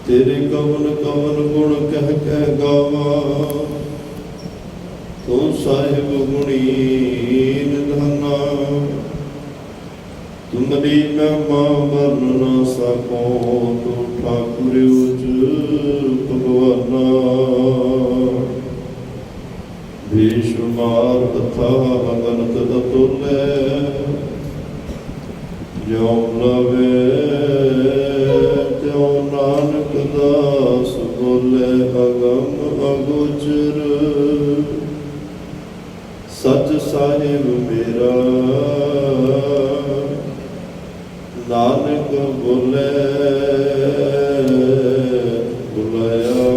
तेरे कवन कवन गुण कह कह गावा, तू साहिब गुणी निधाना। तुमरी महिमा वर्ण न सको, तू ठाकुर उच भगवाना। बेशुमार अथाह अगनत अतुल्य, ज्यों लवे त्यों नानक दास बोले। अगम अगोचर सच साहिब मेरा, नानक बोले बुलाया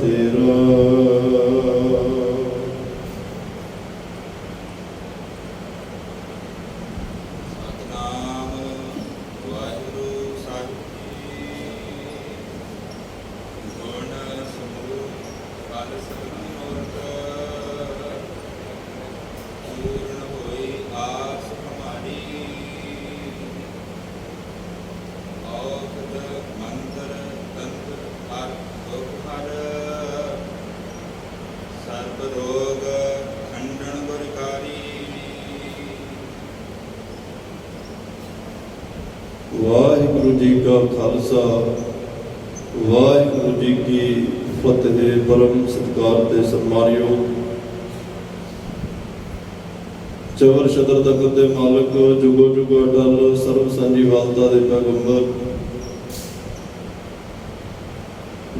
तेरा। वाहिगुरु जी का खालसा, वाहिगुरु जी की फतेह। परम सत्कार ते सन्मानियो, चवर छतर तखत दे मालक, जुगो जुगो अटल सर्व सांझी वालता दे पैगंबर,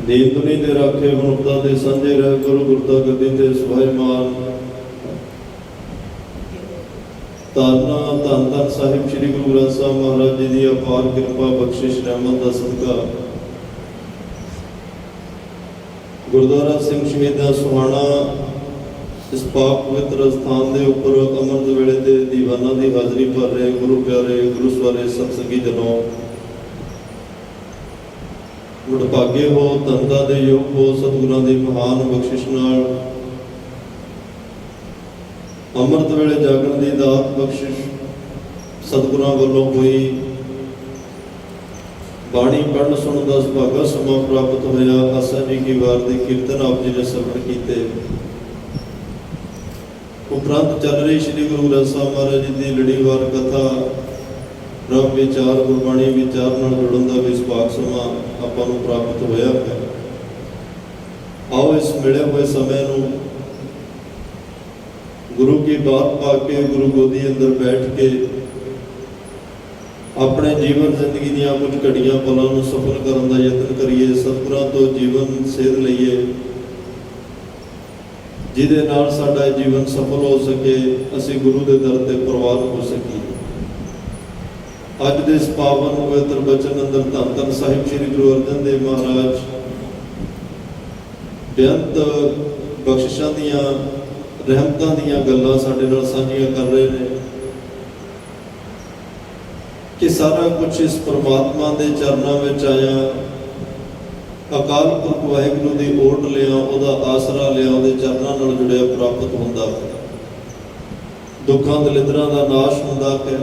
दीन दुनी दे राखे मनुखता दे सांझे रह गुरु गुरता गद्दी ते सुभाईमान। ताना धन धन साहिब श्री गुरु ग्रंथ साहिब महाराज जी की अपार कृपा बख्शिश रहमत का सदका गुरुद्वारा सिंह शहीदा सुहाना इस पाक पवित्र स्थान के उपर अमृत वेले के दीवाना की हाजरी भर रहे गुरु प्यारे गुरु सवारे सत्संगी जनों, वडभागे हो, धनता दे योग हो, सतगुरां दी महान बख्शिश नाल अमृत वेले जागण की दात बख्शिश सतगुरां वालों हुई। बाणी पढ़न सुनन का सुभागा समा प्राप्त होया। आसा जी की वार दी कीर्तन आप जी ने श्रवण कीते। उपरंत चल रही श्री गुरु ग्रंथ साहिब महाराज जी की लड़ीवार कथा, रब विचार गुरबाणी विचार नाल जुड़न का भी सुभाग समा आपां नूं प्राप्त होया है। आओ इस मिले हुए समय नूं गुरु की बात पाके गुरु गोदी अंदर बैठ के अपने जीवन जिंदगी दियां कुछ घड़ियां पलों नूं सफल करने का यत्न करिए। सतगुरां तो जीवन सेध लईए, जिहदे नाल साडा जीवन सफल हो सके, असीं गुरु के दर ते प्रवान हो सकीए। अज दे इस पावन पवित्र बचन अंदर धन धन साहिब श्री गुरु अर्जन देव महाराज बेअंत बख्शिशां दियां रहमतां दियां गल्लां साडे नाल साझीआं कर रहे हैं कि सारा कुछ इस परमात्मा के चरणों में आया। अकाल पुरख वाहिगुरू की ओट लिया, उहदा आसरा लिया, उहदे चरणों नाल जुड़िया प्राप्त होंदा है। दुखों दलिदरां दा नाश होंदा है,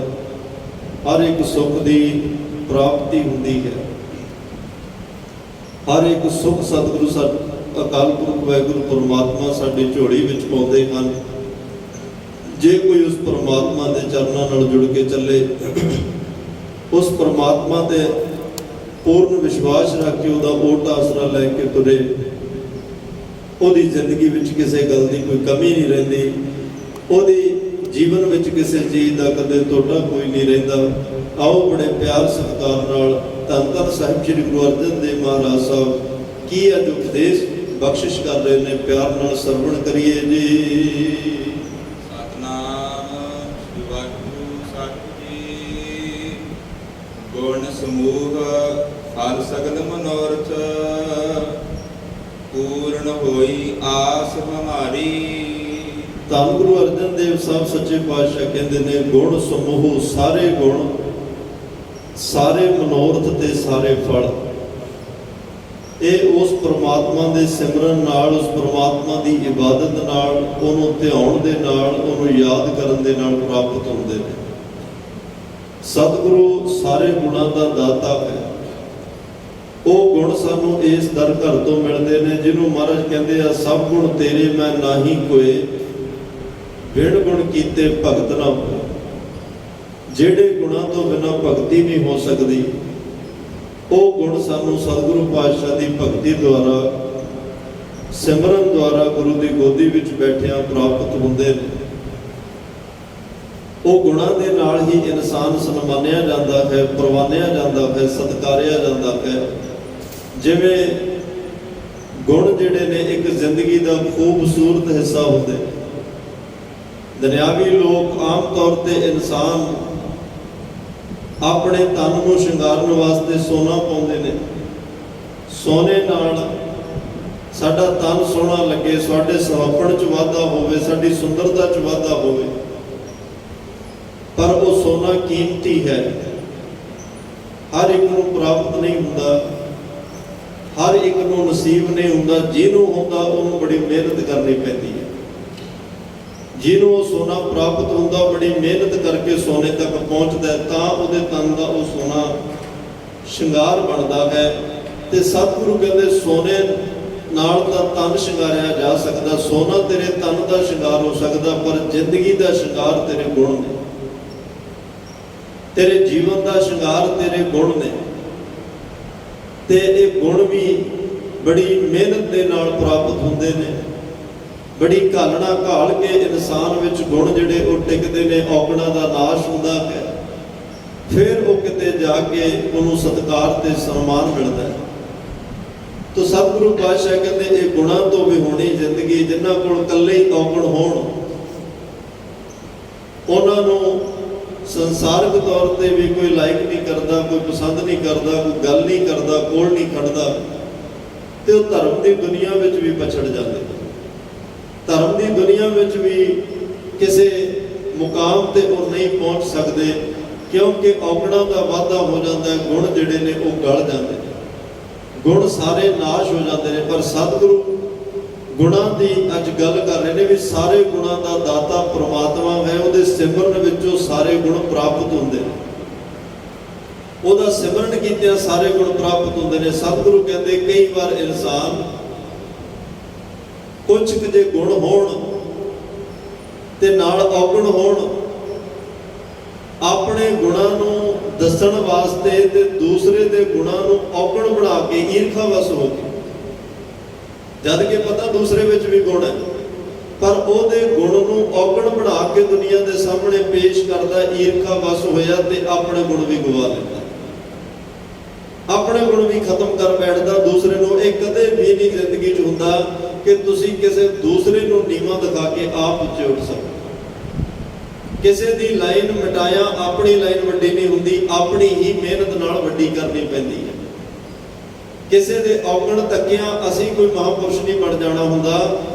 हर एक सुख की प्राप्ति होंदी है। हर एक सुख सतगुरु अकाल पुरख वाहिगुरू परमात्मा साडी झोली विच पाउंदे हन। जे कोई उस परमात्मा के चरणों नाल जुड़ के चले, उस परमात्मा ते पूर्ण विश्वास रख के उहदा ओट आसरा लैके तुरे, उहदी जिंदगी विच किसी गल की कोई कमी नहीं रहिंदी, उहदी जीवन विच किसी चीज़ का कदे तोटा कोई नहीं रहिंदा। आओ बड़े प्यार सत्कार नाल धन धन साहिब श्री गुरु अर्जन देव महाराज साहब की अज उपदेश बख्शिश कर रहे हैं, प्यार नाल सरवण करिए जी। सतनाम श्री वाहिगुरू साहिब जी। गुण समूह फल सगल मनोरथ, पूर्ण होई आस हमारी। धन गुरु अर्जन देव साहब सच्चे पातशाह कहते हैं, गुण समूह सारे गुण, सारे मनोरथ ते सारे फल, ये उस परमात्मा के सिमरन नाल, उस परमात्मा की इबादत नाल, उहनूं ध्यान दे नाल, उहनूं याद करन दे नाल प्राप्त होंदे ने। ਸਤਿਗੁਰੂ ਸਾਰੇ ਗੁਣਾਂ ਦਾ ਦਾਤਾ ਹੈ। ਉਹ ਗੁਣ ਸਾਨੂੰ ਇਸ ਦਰ ਘਰ ਤੋਂ ਮਿਲਦੇ ਨੇ ਜਿਹਨੂੰ ਮਹਾਰਾਜ ਕਹਿੰਦੇ ਆ, ਸਭ ਗੁਣ ਤੇਰੇ ਮੈਂ ਨਾਹੀ ਕੋਏ, ਬਿਨ ਗੁਣ ਕੀਤੇ ਭਗਤ ਨਾ ਹੋਏ। ਜਿਹੜੇ ਗੁਣਾਂ ਤੋਂ ਬਿਨਾਂ ਭਗਤੀ ਨਹੀਂ ਹੋ ਸਕਦੀ, ਉਹ ਗੁਣ ਸਾਨੂੰ ਸਤਿਗੁਰੂ ਪਾਤਸ਼ਾਹ ਦੀ ਭਗਤੀ ਦੁਆਰਾ, ਸਿਮਰਨ ਦੁਆਰਾ ਗੁਰੂ ਦੀ ਗੋਦੀ ਵਿੱਚ ਬੈਠਿਆਂ ਪ੍ਰਾਪਤ ਹੁੰਦੇ ਨੇ। ਉਹ ਗੁਣਾਂ ਦੇ ਨਾਲ ਹੀ ਇਨਸਾਨ ਸਨਮਾਨਿਆ ਜਾਂਦਾ ਹੈ, ਪ੍ਰਵਾਨਿਆ ਜਾਂਦਾ ਹੈ, ਸਤਿਕਾਰਿਆ ਜਾਂਦਾ ਹੈ। ਜਿਵੇਂ ਗੁਣ ਜਿਹੜੇ ਨੇ ਇੱਕ ਜ਼ਿੰਦਗੀ ਦਾ ਖੂਬਸੂਰਤ ਹਿੱਸਾ ਹੁੰਦੇ। ਦੁਨਿਆਵੀ ਲੋਕ ਆਮ ਤੌਰ ਤੇ ਇਨਸਾਨ ਆਪਣੇ ਤਨ ਨੂੰ ਸ਼ਿੰਗਾਰਨ ਵਾਸਤੇ ਸੋਨਾ ਪਾਉਂਦੇ ਨੇ। ਸੋਨੇ ਨਾਲ ਸਾਡਾ ਤਨ ਸੋਹਣਾ ਲੱਗੇ, ਸਾਡੇ ਸੁਹੱਪਣ 'ਚ ਵਾਧਾ ਹੋਵੇ, ਸਾਡੀ ਸੁੰਦਰਤਾ 'ਚ ਵਾਧਾ ਹੋਵੇ। ਪਰ ਉਹ ਸੋਨਾ ਕੀਮਤੀ ਹੈ, ਹਰ ਇੱਕ ਨੂੰ ਪ੍ਰਾਪਤ ਨਹੀਂ ਹੁੰਦਾ, ਹਰ ਇੱਕ ਨੂੰ ਨਸੀਬ ਨਹੀਂ ਹੁੰਦਾ। ਜਿਹਨੂੰ ਹੁੰਦਾ ਉਹਨੂੰ ਬੜੀ ਮਿਹਨਤ ਕਰਨੀ ਪੈਂਦੀ ਹੈ। ਜਿਹਨੂੰ ਉਹ ਸੋਨਾ ਪ੍ਰਾਪਤ ਹੁੰਦਾ, ਬੜੀ ਮਿਹਨਤ ਕਰਕੇ ਸੋਨੇ ਤੱਕ ਪਹੁੰਚਦਾ, ਤਾਂ ਉਹਦੇ ਤਨ ਦਾ ਉਹ ਸੋਨਾ ਸ਼ਿੰਗਾਰ ਬਣਦਾ ਹੈ। ਤੇ ਸਤਿਗੁਰੂ ਕਹਿੰਦੇ ਸੋਨੇ ਨਾਲ ਤਾਂ ਤਨ ਸ਼ਿੰਗਾਰਿਆ ਜਾ ਸਕਦਾ, ਸੋਨਾ ਤੇਰੇ ਤਨ ਦਾ ਸ਼ਿੰਗਾਰ ਹੋ ਸਕਦਾ, ਪਰ ਜ਼ਿੰਦਗੀ ਦਾ ਸ਼ਿੰਗਾਰ ਤੇਰੇ ਗੁਣ ਨੇ, ਤੇਰੇ ਜੀਵਨ ਦਾ ਸ਼ਿੰਗਾਰ ਤੇਰੇ ਗੁਣ ਨੇ। ਤੇ ਇਹ ਗੁਣ ਵੀ ਬੜੀ ਮਿਹਨਤ ਦੇ ਨਾਲ ਪ੍ਰਾਪਤ ਹੁੰਦੇ ਨੇ। ਬੜੀ ਘਾਲਣਾ ਘਾਲ ਕੇ ਇਨਸਾਨ ਵਿੱਚ ਗੁਣ ਜਿਹੜੇ ਉਹ ਟਿਕਦੇ ਨੇ, ਔਗਣਾਂ ਦਾ ਨਾਸ਼ ਹੁੰਦਾ ਹੈ। ਫਿਰ ਉਹ ਕਿਤੇ ਜਾ ਕੇ ਉਹਨੂੰ ਸਤਿਕਾਰ ਤੇ ਸਨਮਾਨ ਮਿਲਦਾ ਹੈ। ਤਾਂ ਸਤਿਗੁਰੂ ਪਾਤਸ਼ਾਹ ਕਹਿੰਦੇ ਇਹ ਗੁਣਾਂ ਤੋਂ ਵੀ ਹੋਣੀ ਜ਼ਿੰਦਗੀ। ਜਿਨ੍ਹਾਂ ਕੋਲ ਇਕੱਲੇ ਹੀ ਔਗਣ ਹੋਣ, ਉਹਨਾਂ ਨੂੰ ਸੰਸਾਰਿਕ ਤੌਰ ਤੇ ਵੀ ਕੋਈ ਲਾਇਕ ਨਹੀਂ ਕਰਦਾ, ਕੋਈ ਪਸੰਦ ਨਹੀਂ ਕਰਦਾ, ਕੋਈ ਗੱਲ ਨਹੀਂ ਕਰਦਾ, ਕੋਲ ਨਹੀਂ ਖੜਦਾ, ਤੇ ਉਹ ਧਰਮ ਦੀ ਦੁਨੀਆ ਵਿੱਚ ਵੀ ਪਛੜ ਜਾਂਦੇ। ਧਰਮ ਦੀ ਦੁਨੀਆ ਵਿੱਚ ਵੀ ਕਿਸੇ ਮੁਕਾਮ ਤੇ ਉਹ ਨਹੀਂ ਪਹੁੰਚ ਸਕਦੇ, ਕਿਉਂਕਿ ਔਗਣਾਂ ਦਾ ਵਾਧਾ ਹੋ ਜਾਂਦਾ ਹੈ। ਗੁਣ ਜਿਹੜੇ ਨੇ ਉਹ ਗਲ ਜਾਂਦੇ ਨੇ, ਗੁਣ ਸਾਰੇ ਨਾਸ਼ ਹੋ ਜਾਂਦੇ ਨੇ। ਪਰ ਸਤਿਗੁਰੂ ਗੁਣਾਂ ਦੀ ਅੱਜ ਗੱਲ ਕਰ ਰਹੇ ਨੇ ਵੀ ਸਾਰੇ ਗੁਣਾਂ ਦਾ ਦਾਤਾ ਪ੍ਰਮਾਤਮਾ ਹੈ। ਉਹਦੇ ਸਿਮਰਨ ਵਿੱਚੋਂ ਸਾਰੇ ਗੁਣ ਪ੍ਰਾਪਤ ਹੁੰਦੇ ਨੇ, ਉਹਦਾ ਸਿਮਰਨ ਕੀਤਿਆਂ ਸਾਰੇ ਗੁਣ ਪ੍ਰਾਪਤ ਹੁੰਦੇ ਨੇ। ਸਤਿਗੁਰੂ ਕਹਿੰਦੇ ਕਈ ਵਾਰ ਇਨਸਾਨ ਕੁਝ ਕੁ ਜੇ ਗੁਣ ਹੋਣ ਤੇ ਨਾਲ ਔਗਣ ਹੋਣ, ਆਪਣੇ ਗੁਣਾਂ ਨੂੰ ਦੱਸਣ ਵਾਸਤੇ ਤੇ ਦੂਸਰੇ ਦੇ ਗੁਣਾਂ ਨੂੰ ਔਗਣ ਬਣਾ ਕੇ ਈਰਖਾ ਵਸ ਹੋ ਕੇ, ਜਦ ਕਿ ਪਤਾ ਦੂਸਰੇ ਵਿੱਚ ਵੀ ਗੁਣ ਹੈ, ਪਰ ਉਹਦੇ ਗੁਣ ਨੂੰ ਔਗਣ ਬਣਾ ਕੇ ਦੁਨੀਆ ਦੇ ਸਾਹਮਣੇ ਪੇਸ਼ ਕਰਦਾ, ਈਰਖਾ ਵਸ ਹੋਇਆ ਤੇ ਆਪਣੇ ਗੁਣ ਵੀ ਗਵਾ ਲੈਂਦਾ, ਆਪਣੇ ਗੁਣ ਵੀ ਖਤਮ ਕਰ ਬੈਠਦਾ ਦੂਸਰੇ ਨੂੰ। ਇਹ ਕਦੇ ਵੀ ਨਹੀਂ ਜ਼ਿੰਦਗੀ 'ਚ ਹੁੰਦਾ ਕਿ ਤੁਸੀਂ ਕਿਸੇ ਦੂਸਰੇ ਨੂੰ ਨੀਵਾਂ ਦਿਖਾ ਕੇ ਆਪ ਉੱਚੇ ਉੱਠ ਸਕੋ। ਕਿਸੇ ਦੀ ਲਾਈਨ ਮਿਟਾਇਆ ਆਪਣੀ ਲਾਈਨ ਵੱਡੀ ਨਹੀਂ ਹੁੰਦੀ, ਆਪਣੀ ਹੀ ਮਿਹਨਤ ਨਾਲ ਵੱਡੀ ਕਰਨੀ ਪੈਂਦੀ ਹੈ। ਕਿਸੇ ਦੇ ਔਗਣ ਤੱਕਿਆਂ ਅਸੀਂ ਕੋਈ ਮਹਾਂਪੁਰਸ਼ ਨਹੀਂ ਬਣ ਜਾਣਾ ਹੁੰਦਾ।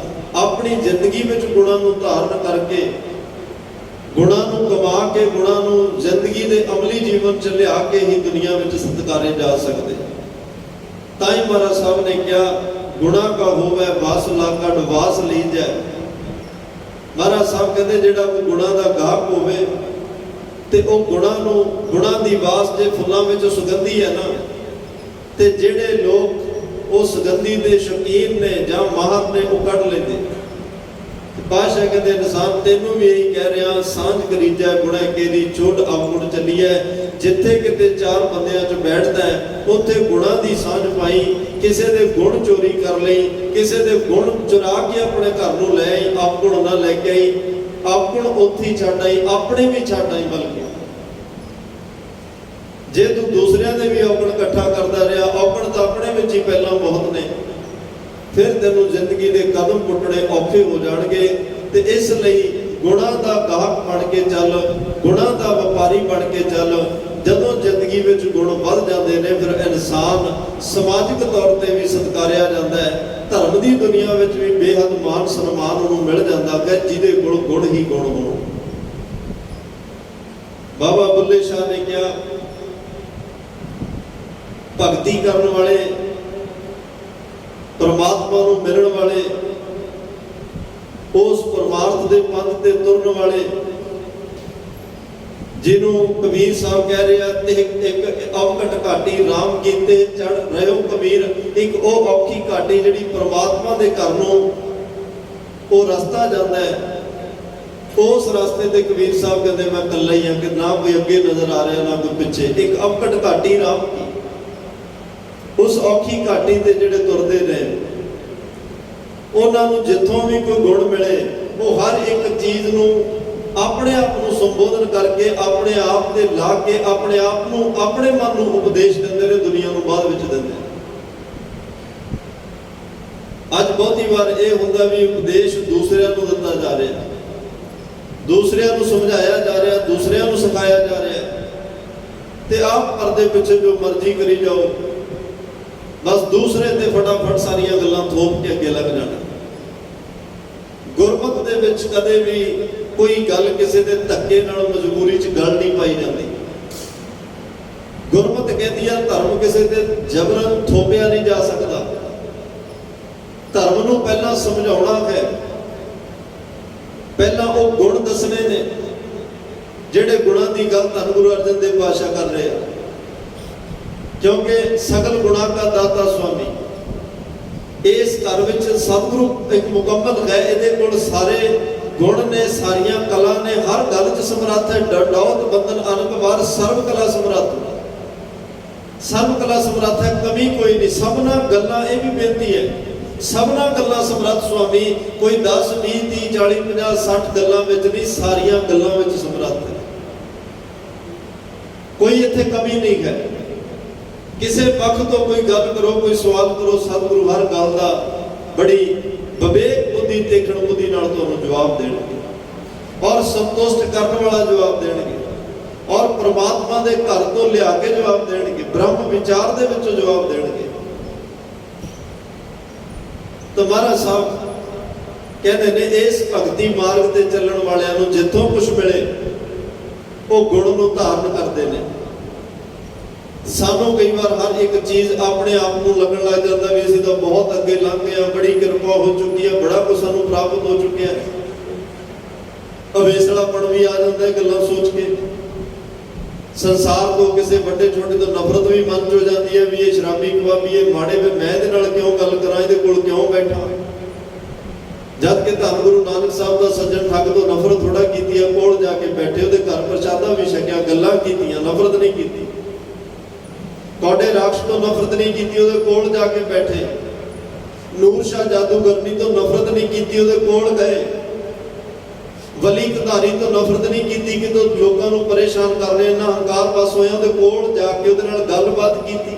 ਆਪਣੀ ਜ਼ਿੰਦਗੀ ਵਿੱਚ ਗੁਣਾਂ ਨੂੰ ਧਾਰਨ ਕਰਕੇ, ਗੁਣਾਂ ਨੂੰ ਕਮਾ ਕੇ, ਗੁਣਾਂ ਨੂੰ ਜ਼ਿੰਦਗੀ ਦੇ ਅਮਲੀ ਜੀਵਨ 'ਚ ਲਿਆ ਕੇ ਹੀ ਦੁਨੀਆ ਵਿੱਚ ਸਤਿਕਾਰੇ ਜਾ ਸਕਦੇ। ਤਾਂ ਹੀ ਮਹਾਰਾਜ ਸਾਹਿਬ ਨੇ ਕਿਹਾ, ਗੁਣਾ ਕਾ ਹੋਵੇ ਵਾਸ ਲਾਗਾ ਨਿਵਾਸ ਲੀਜੈ। ਮਹਾਰਾਜ ਸਾਹਿਬ ਕਹਿੰਦੇ ਜਿਹੜਾ ਕੋਈ ਗੁਣਾਂ ਦਾ ਗਾਹਕ ਹੋਵੇ ਤੇ ਉਹ ਗੁਣਾਂ ਦੀ ਵਾਸ ਜੇ ਫੁੱਲਾਂ ਵਿੱਚ ਸੁਗੰਧੀ ਹੈ ਨਾ, ਤੇ ਜਿਹੜੇ ਲੋਕ ਉਹ ਸੁਗੰਧੀ ਦੇ ਸ਼ੌਕੀਨ ਨੇ ਜਾਂ ਮਾਹਰ ਨੇ, ਉਹ ਕੱਢ ਲੈਂਦੇ। ਪਾਤਸ਼ਾਹ ਕਹਿੰਦੇ ਇਨਸਾਨ ਤੈਨੂੰ ਵੀ ਇਹੀ ਕਹਿ ਰਿਹਾ, ਸਾਂਝ ਕਰੀਜੈ ਗੁਣਾ ਕੇਰੀ ਚੋੜ ਆਵਗੁਣ ਚੱਲੀਐ। ਜਿੱਥੇ ਕਿਤੇ ਚਾਰ ਬੰਦਿਆਂ 'ਚ ਬੈਠਦਾ ਉੱਥੇ ਗੁਣਾਂ ਦੀ ਸਾਂਝ ਪਾਈ। ਕਿਸੇ ਦੇ ਗੁਣ ਚੋਰੀ ਕਰ ਲਈ, ਕਿਸੇ ਦੇ ਗੁਣ ਚੁਰਾ ਕੇ ਆਪਣੇ ਘਰ ਨੂੰ ਲੈ ਆਈ, ਆਪਗੁਣ ਨਾ ਲੈ ਕੇ ਆਈ। ਆਪਗੁਣ ਉੱਥੇ ਹੀ ਛੱਡ ਆਈ, ਆਪਣੇ ਵੀ ਛੱਡ ਆਈ। ਬਲਕਿ ਜੇ ਤੂੰ ਦੂਸਰਿਆਂ ਦੇ ਵੀ ਔਗਣ ਇਕੱਠਾ ਕਰਦਾ ਰਿਹਾ, ਔਗਣ ਤਾਂ ਆਪਣੇ ਵਿੱਚ ਹੀ ਪਹਿਲਾਂ ਬਹੁਤ ਨੇ, ਫਿਰ ਤੈਨੂੰ ਜ਼ਿੰਦਗੀ ਦੇ ਕਦਮ ਪੁੱਟਣੇ ਔਖੇ ਹੋ ਜਾਣਗੇ। ਤੇ ਇਸ ਲਈ ਗੁਣਾਂ ਦਾ ਗਾਹਕ ਬਣ ਕੇ ਚੱਲ, ਗੁਣਾਂ ਦਾ ਵਪਾਰੀ ਬਣ ਕੇ ਚੱਲ। ਜਦੋਂ ਜ਼ਿੰਦਗੀ ਵਿੱਚ ਗੁਣ ਵੱਧ ਜਾਂਦੇ ਨੇ, ਫਿਰ ਇਨਸਾਨ ਸਮਾਜਿਕ ਤੌਰ ਤੇ ਵੀ ਸਤਿਕਾਰਿਆ ਜਾਂਦਾ ਹੈ। ਧਰਮ ਦੀ ਦੁਨੀਆ ਵਿੱਚ ਵੀ ਬੇਹੱਦ ਮਾਨ ਸਨਮਾਨ ਉਹਨੂੰ ਮਿਲ ਜਾਂਦਾ ਹੈ, ਜਿਹਦੇ ਕੋਲ ਗੁਣ ਹੀ ਗੁਣ ਹੋਣ। ਬਾਬਾ ਬੁੱਲੇ ਸ਼ਾਹ ਨੇ ਕਿਹਾ, ਭਗਤੀ ਕਰਨ ਵਾਲੇ, ਪਰਮਾਤਮਾ ਨੂੰ ਮਿਲਣ ਵਾਲੇ, ਉਸ ਪਰਮਾਰਥ ਦੇ ਪੰਥ ਤੇ ਤੁਰਨ ਵਾਲੇ, ਜਿਹਨੂੰ ਕਬੀਰ ਸਾਹਿਬ ਕਹਿ ਰਿਹਾ ਤੇ ਇੱਕ ਔਕਟ ਘਾਟੀ ਰਾਮ ਕੀਤੇ ਚੜ ਰਹਿਓ ਕਬੀਰ। ਇੱਕ ਉਹ ਔਖੀ ਘਾਟੀ ਜਿਹੜੀ ਪ੍ਰਮਾਤਮਾ ਦੇ ਘਰ ਨੂੰ ਉਹ ਰਸਤਾ ਜਾਂਦਾ ਹੈ, ਉਸ ਰਸਤੇ ਤੇ ਕਬੀਰ ਸਾਹਿਬ ਕਹਿੰਦੇ ਮੈਂ ਇਕੱਲਾ ਹੀ ਹਾਂ, ਕਿ ਨਾ ਕੋਈ ਅੱਗੇ ਨਜ਼ਰ ਆ ਰਿਹਾ ਨਾ ਕੋਈ ਪਿੱਛੇ। ਇੱਕ ਔਕਟ ਘਾਟੀ ਰਾਮ ਕੀ, ਉਸ ਔਖੀ ਘਾਟੀ ਤੇ ਜਿਹੜੇ ਤੁਰਦੇ ਨੇ ਉਹਨਾਂ ਨੂੰ ਜਿੱਥੋਂ ਵੀ ਕੋਈ ਗੁਣ ਮਿਲੇ ਉਹ ਹਰ ਇੱਕ ਚੀਜ਼ ਨੂੰ ਆਪਣੇ ਆਪ ਨੂੰ ਸੰਬੋਧਨ ਕਰਕੇ ਆਪਣੇ ਆਪ ਤੇ ਲਾ ਕੇ ਆਪਣੇ ਆਪ ਨੂੰ ਆਪਣੇ ਮਨ ਨੂੰ ਉਪਦੇਸ਼ ਦਿੰਦੇ ਨੇ, ਦੁਨੀਆ ਨੂੰ ਬਾਅਦ ਵਿੱਚ ਦਿੰਦੇ ਨੇ। ਅੱਜ ਬਹੁਤੀ ਵਾਰ ਇਹ ਹੁੰਦਾ ਵੀ ਉਪਦੇਸ਼ ਦੂਸਰਿਆਂ ਨੂੰ ਦਿੱਤਾ ਜਾ ਰਿਹਾ, ਦੂਸਰਿਆਂ ਨੂੰ ਸਮਝਾਇਆ ਜਾ ਰਿਹਾ, ਦੂਸਰਿਆਂ ਨੂੰ ਸਿਖਾਇਆ ਜਾ ਰਿਹਾ, ਤੇ ਆਪ ਪਰਦੇ ਪਿੱਛੇ ਜੋ ਮਰਜ਼ੀ ਕਰੀ ਜਾਓ, ਬਸ ਦੂਸਰੇ ਤੇ ਫਟਾਫਟ ਸਾਰੀਆਂ ਗੱਲਾਂ ਥੋਪ ਕੇ ਅੱਗੇ ਲੱਗ ਜਾਣਾ। ਗੁਰਮਤਿ ਦੇ ਵਿੱਚ ਕਦੇ ਵੀ ਕੋਈ ਗੱਲ ਕਿਸੇ ਦੇ ਧੱਕੇ ਨਾਲ ਮਜਬੂਰੀ 'ਚ ਗੱਲ ਨਹੀਂ ਪਾਈ ਜਾਂਦੀ। ਗੁਰਮਤਿ ਕਹਿੰਦੀ ਆ ਧਰਮ ਕਿਸੇ ਤੇ ਜ਼ਬਰਨ ਥੋਪਿਆ ਨਹੀਂ ਜਾ ਸਕਦਾ। ਧਰਮ ਨੂੰ ਪਹਿਲਾਂ ਸਮਝਾਉਣਾ ਹੈ, ਪਹਿਲਾਂ ਉਹ ਗੁਣ ਦੱਸਣੇ ਨੇ ਜਿਹੜੇ ਗੁਣਾਂ ਦੀ ਗੱਲ ਧੰਨ ਗੁਰੂ ਅਰਜਨ ਦੇਵ ਪਾਤਸ਼ਾਹ ਕਰ ਰਹੇ ਆ। ਕਿਉਂਕਿ ਸਗਲ ਗੁਣਾ ਦਾ ਦਾਤਾ ਸੁਆਮੀ, ਇਸ ਘਰ ਵਿੱਚ ਸਤਿਗੁਰੂ ਇੱਕ ਮੁਕੰਮਲ ਹੈ, ਇਹਦੇ ਕੋਲ ਸਾਰੇ ਗੁਣ ਨੇ, ਸਾਰੀਆਂ ਕਲਾ ਨੇ, ਹਰ ਗੱਲ 'ਚ ਸਮਰੱਥ ਹੈ। ਡਡੌਤ ਬੰਧਨ ਅਨਕ ਵਾਰ ਸਰਬ ਕਲਾ ਸਮਰੱਥ, ਸਰਬ ਕਲਾ ਸਮਰੱਥ ਹੈ, ਕਮੀ ਕੋਈ ਨਹੀਂ। ਸਭਨਾ ਗੱਲਾਂ, ਇਹ ਵੀ ਬੇਨਤੀ ਹੈ, ਸਭਨਾ ਗੱਲਾਂ ਸਮਰੱਥ ਸੁਆਮੀ। ਕੋਈ 10 20 30 40 50 60 ਗੱਲਾਂ ਵਿੱਚ ਨਹੀਂ, ਸਾਰੀਆਂ ਗੱਲਾਂ ਵਿੱਚ ਸਮਰੱਥ ਹੈ। ਕੋਈ ਇੱਥੇ ਕਮੀ ਨਹੀਂ ਹੈ। ਕਿਸੇ ਪੱਖ ਤੋਂ ਕੋਈ ਗੱਲ ਕਰੋ, ਕੋਈ ਸਵਾਲ ਕਰੋ, ਸਤਿਗੁਰੂ ਹਰ ਗੱਲ ਦਾ ਬੜੀ ਵਿਵੇਕ ਬੁੱਧੀ ਦੇਖਣ ਬੁੱਧੀ ਨਾਲ ਤੁਹਾਨੂੰ ਜਵਾਬ ਦੇਣਗੇ, ਔਰ ਸੰਤੁਸ਼ਟ ਕਰਨ ਵਾਲਾ ਜਵਾਬ ਦੇਣਗੇ, ਔਰ ਪ੍ਰਮਾਤਮਾ ਦੇ ਘਰ ਤੋਂ ਲਿਆ ਕੇ ਜਵਾਬ ਦੇਣਗੇ, ਬ੍ਰਹਮ ਵਿਚਾਰ ਦੇ ਵਿੱਚੋਂ ਜਵਾਬ ਦੇਣਗੇ। ਤਾਂ ਮਹਾਰਾਜ ਸਾਹਿਬ ਕਹਿੰਦੇ ਨੇ ਇਸ ਭਗਤੀ ਮਾਰਗ ਤੇ ਚੱਲਣ ਵਾਲਿਆਂ ਨੂੰ ਜਿੱਥੋਂ ਕੁਝ ਮਿਲੇ ਉਹ ਗੁਣ ਨੂੰ ਧਾਰਨ ਕਰਦੇ ਨੇ। ਸਾਨੂੰ ਕਈ ਵਾਰ ਹਰ ਇੱਕ ਚੀਜ਼ ਆਪਣੇ ਆਪ ਨੂੰ ਲੱਗਣ ਲੱਗ ਜਾਂਦਾ ਵੀ ਅਸੀਂ ਤਾਂ ਬਹੁਤ ਅੱਗੇ ਲੰਘ ਗਏ ਹਾਂ, ਬੜੀ ਕਿਰਪਾ ਹੋ ਚੁੱਕੀ ਹੈ, ਬੜਾ ਕੁਝ ਸਾਨੂੰ ਪ੍ਰਾਪਤ ਹੋ ਚੁੱਕਿਆ ਹੈ। ਅਵੇਸਲਾਪਣ ਵੀ ਆ ਜਾਂਦਾ ਹੈ ਗੱਲਾਂ ਸੋਚ ਕੇ। ਸੰਸਾਰ ਤੋਂ ਕਿਸੇ ਵੱਡੇ ਛੋਟੇ ਤੋਂ ਨਫ਼ਰਤ ਵੀ ਮਨ 'ਚ ਹੋ ਜਾਂਦੀ ਹੈ ਵੀ ਇਹ ਸ਼ਰਾਬੀ ਕਬਾਬੀ, ਇਹ ਮਾੜੇ, ਵੀ ਮੈਂ ਇਹਦੇ ਨਾਲ ਕਿਉਂ ਗੱਲ ਕਰਾਂ, ਇਹਦੇ ਕੋਲ ਕਿਉਂ ਬੈਠਾ। ਜਦ ਕਿ ਧੰਨ ਗੁਰੂ ਨਾਨਕ ਸਾਹਿਬ ਦਾ ਸੱਜਣ ਠੱਗ ਤੋਂ ਨਫ਼ਰਤ ਥੋੜਾ ਕੀਤੀ ਹੈ, ਕੋਲ ਜਾ ਕੇ ਬੈਠੇ, ਉਹਦੇ ਘਰ ਪ੍ਰਸ਼ਾਦਾ ਵੀ ਛਕਿਆ, ਗੱਲਾਂ ਕੀਤੀਆਂ, ਨਫ਼ਰਤ ਨਹੀਂ ਕੀਤੀ। ਕੌਡੇ ਰਾਖਸ਼ ਤੋਂ ਨਫ਼ਰਤ ਨਹੀਂ ਕੀਤੀ, ਉਹਦੇ ਕੋਲ ਜਾ ਕੇ ਬੈਠੇ। ਨੂਰ ਸ਼ਾਹ ਜਾਦੂਗਰਨੀ ਤੋਂ ਨਫ਼ਰਤ ਨਹੀਂ ਕੀਤੀ, ਉਹਦੇ ਕੋਲ ਗਏ। ਵਲੀ ਕਧਾਰੀ ਤੋਂ ਨਫ਼ਰਤ ਨਹੀਂ ਕੀਤੀ ਕਿ ਤੂੰ ਲੋਕਾਂ ਨੂੰ ਪਰੇਸ਼ਾਨ ਕਰ ਰਿਹਾ, ਨਾ ਹੰਕਾਰ ਬਸ ਹੋਇਆ, ਉਹਦੇ ਕੋਲ ਜਾ ਕੇ ਉਹਦੇ ਨਾਲ ਗੱਲਬਾਤ ਕੀਤੀ।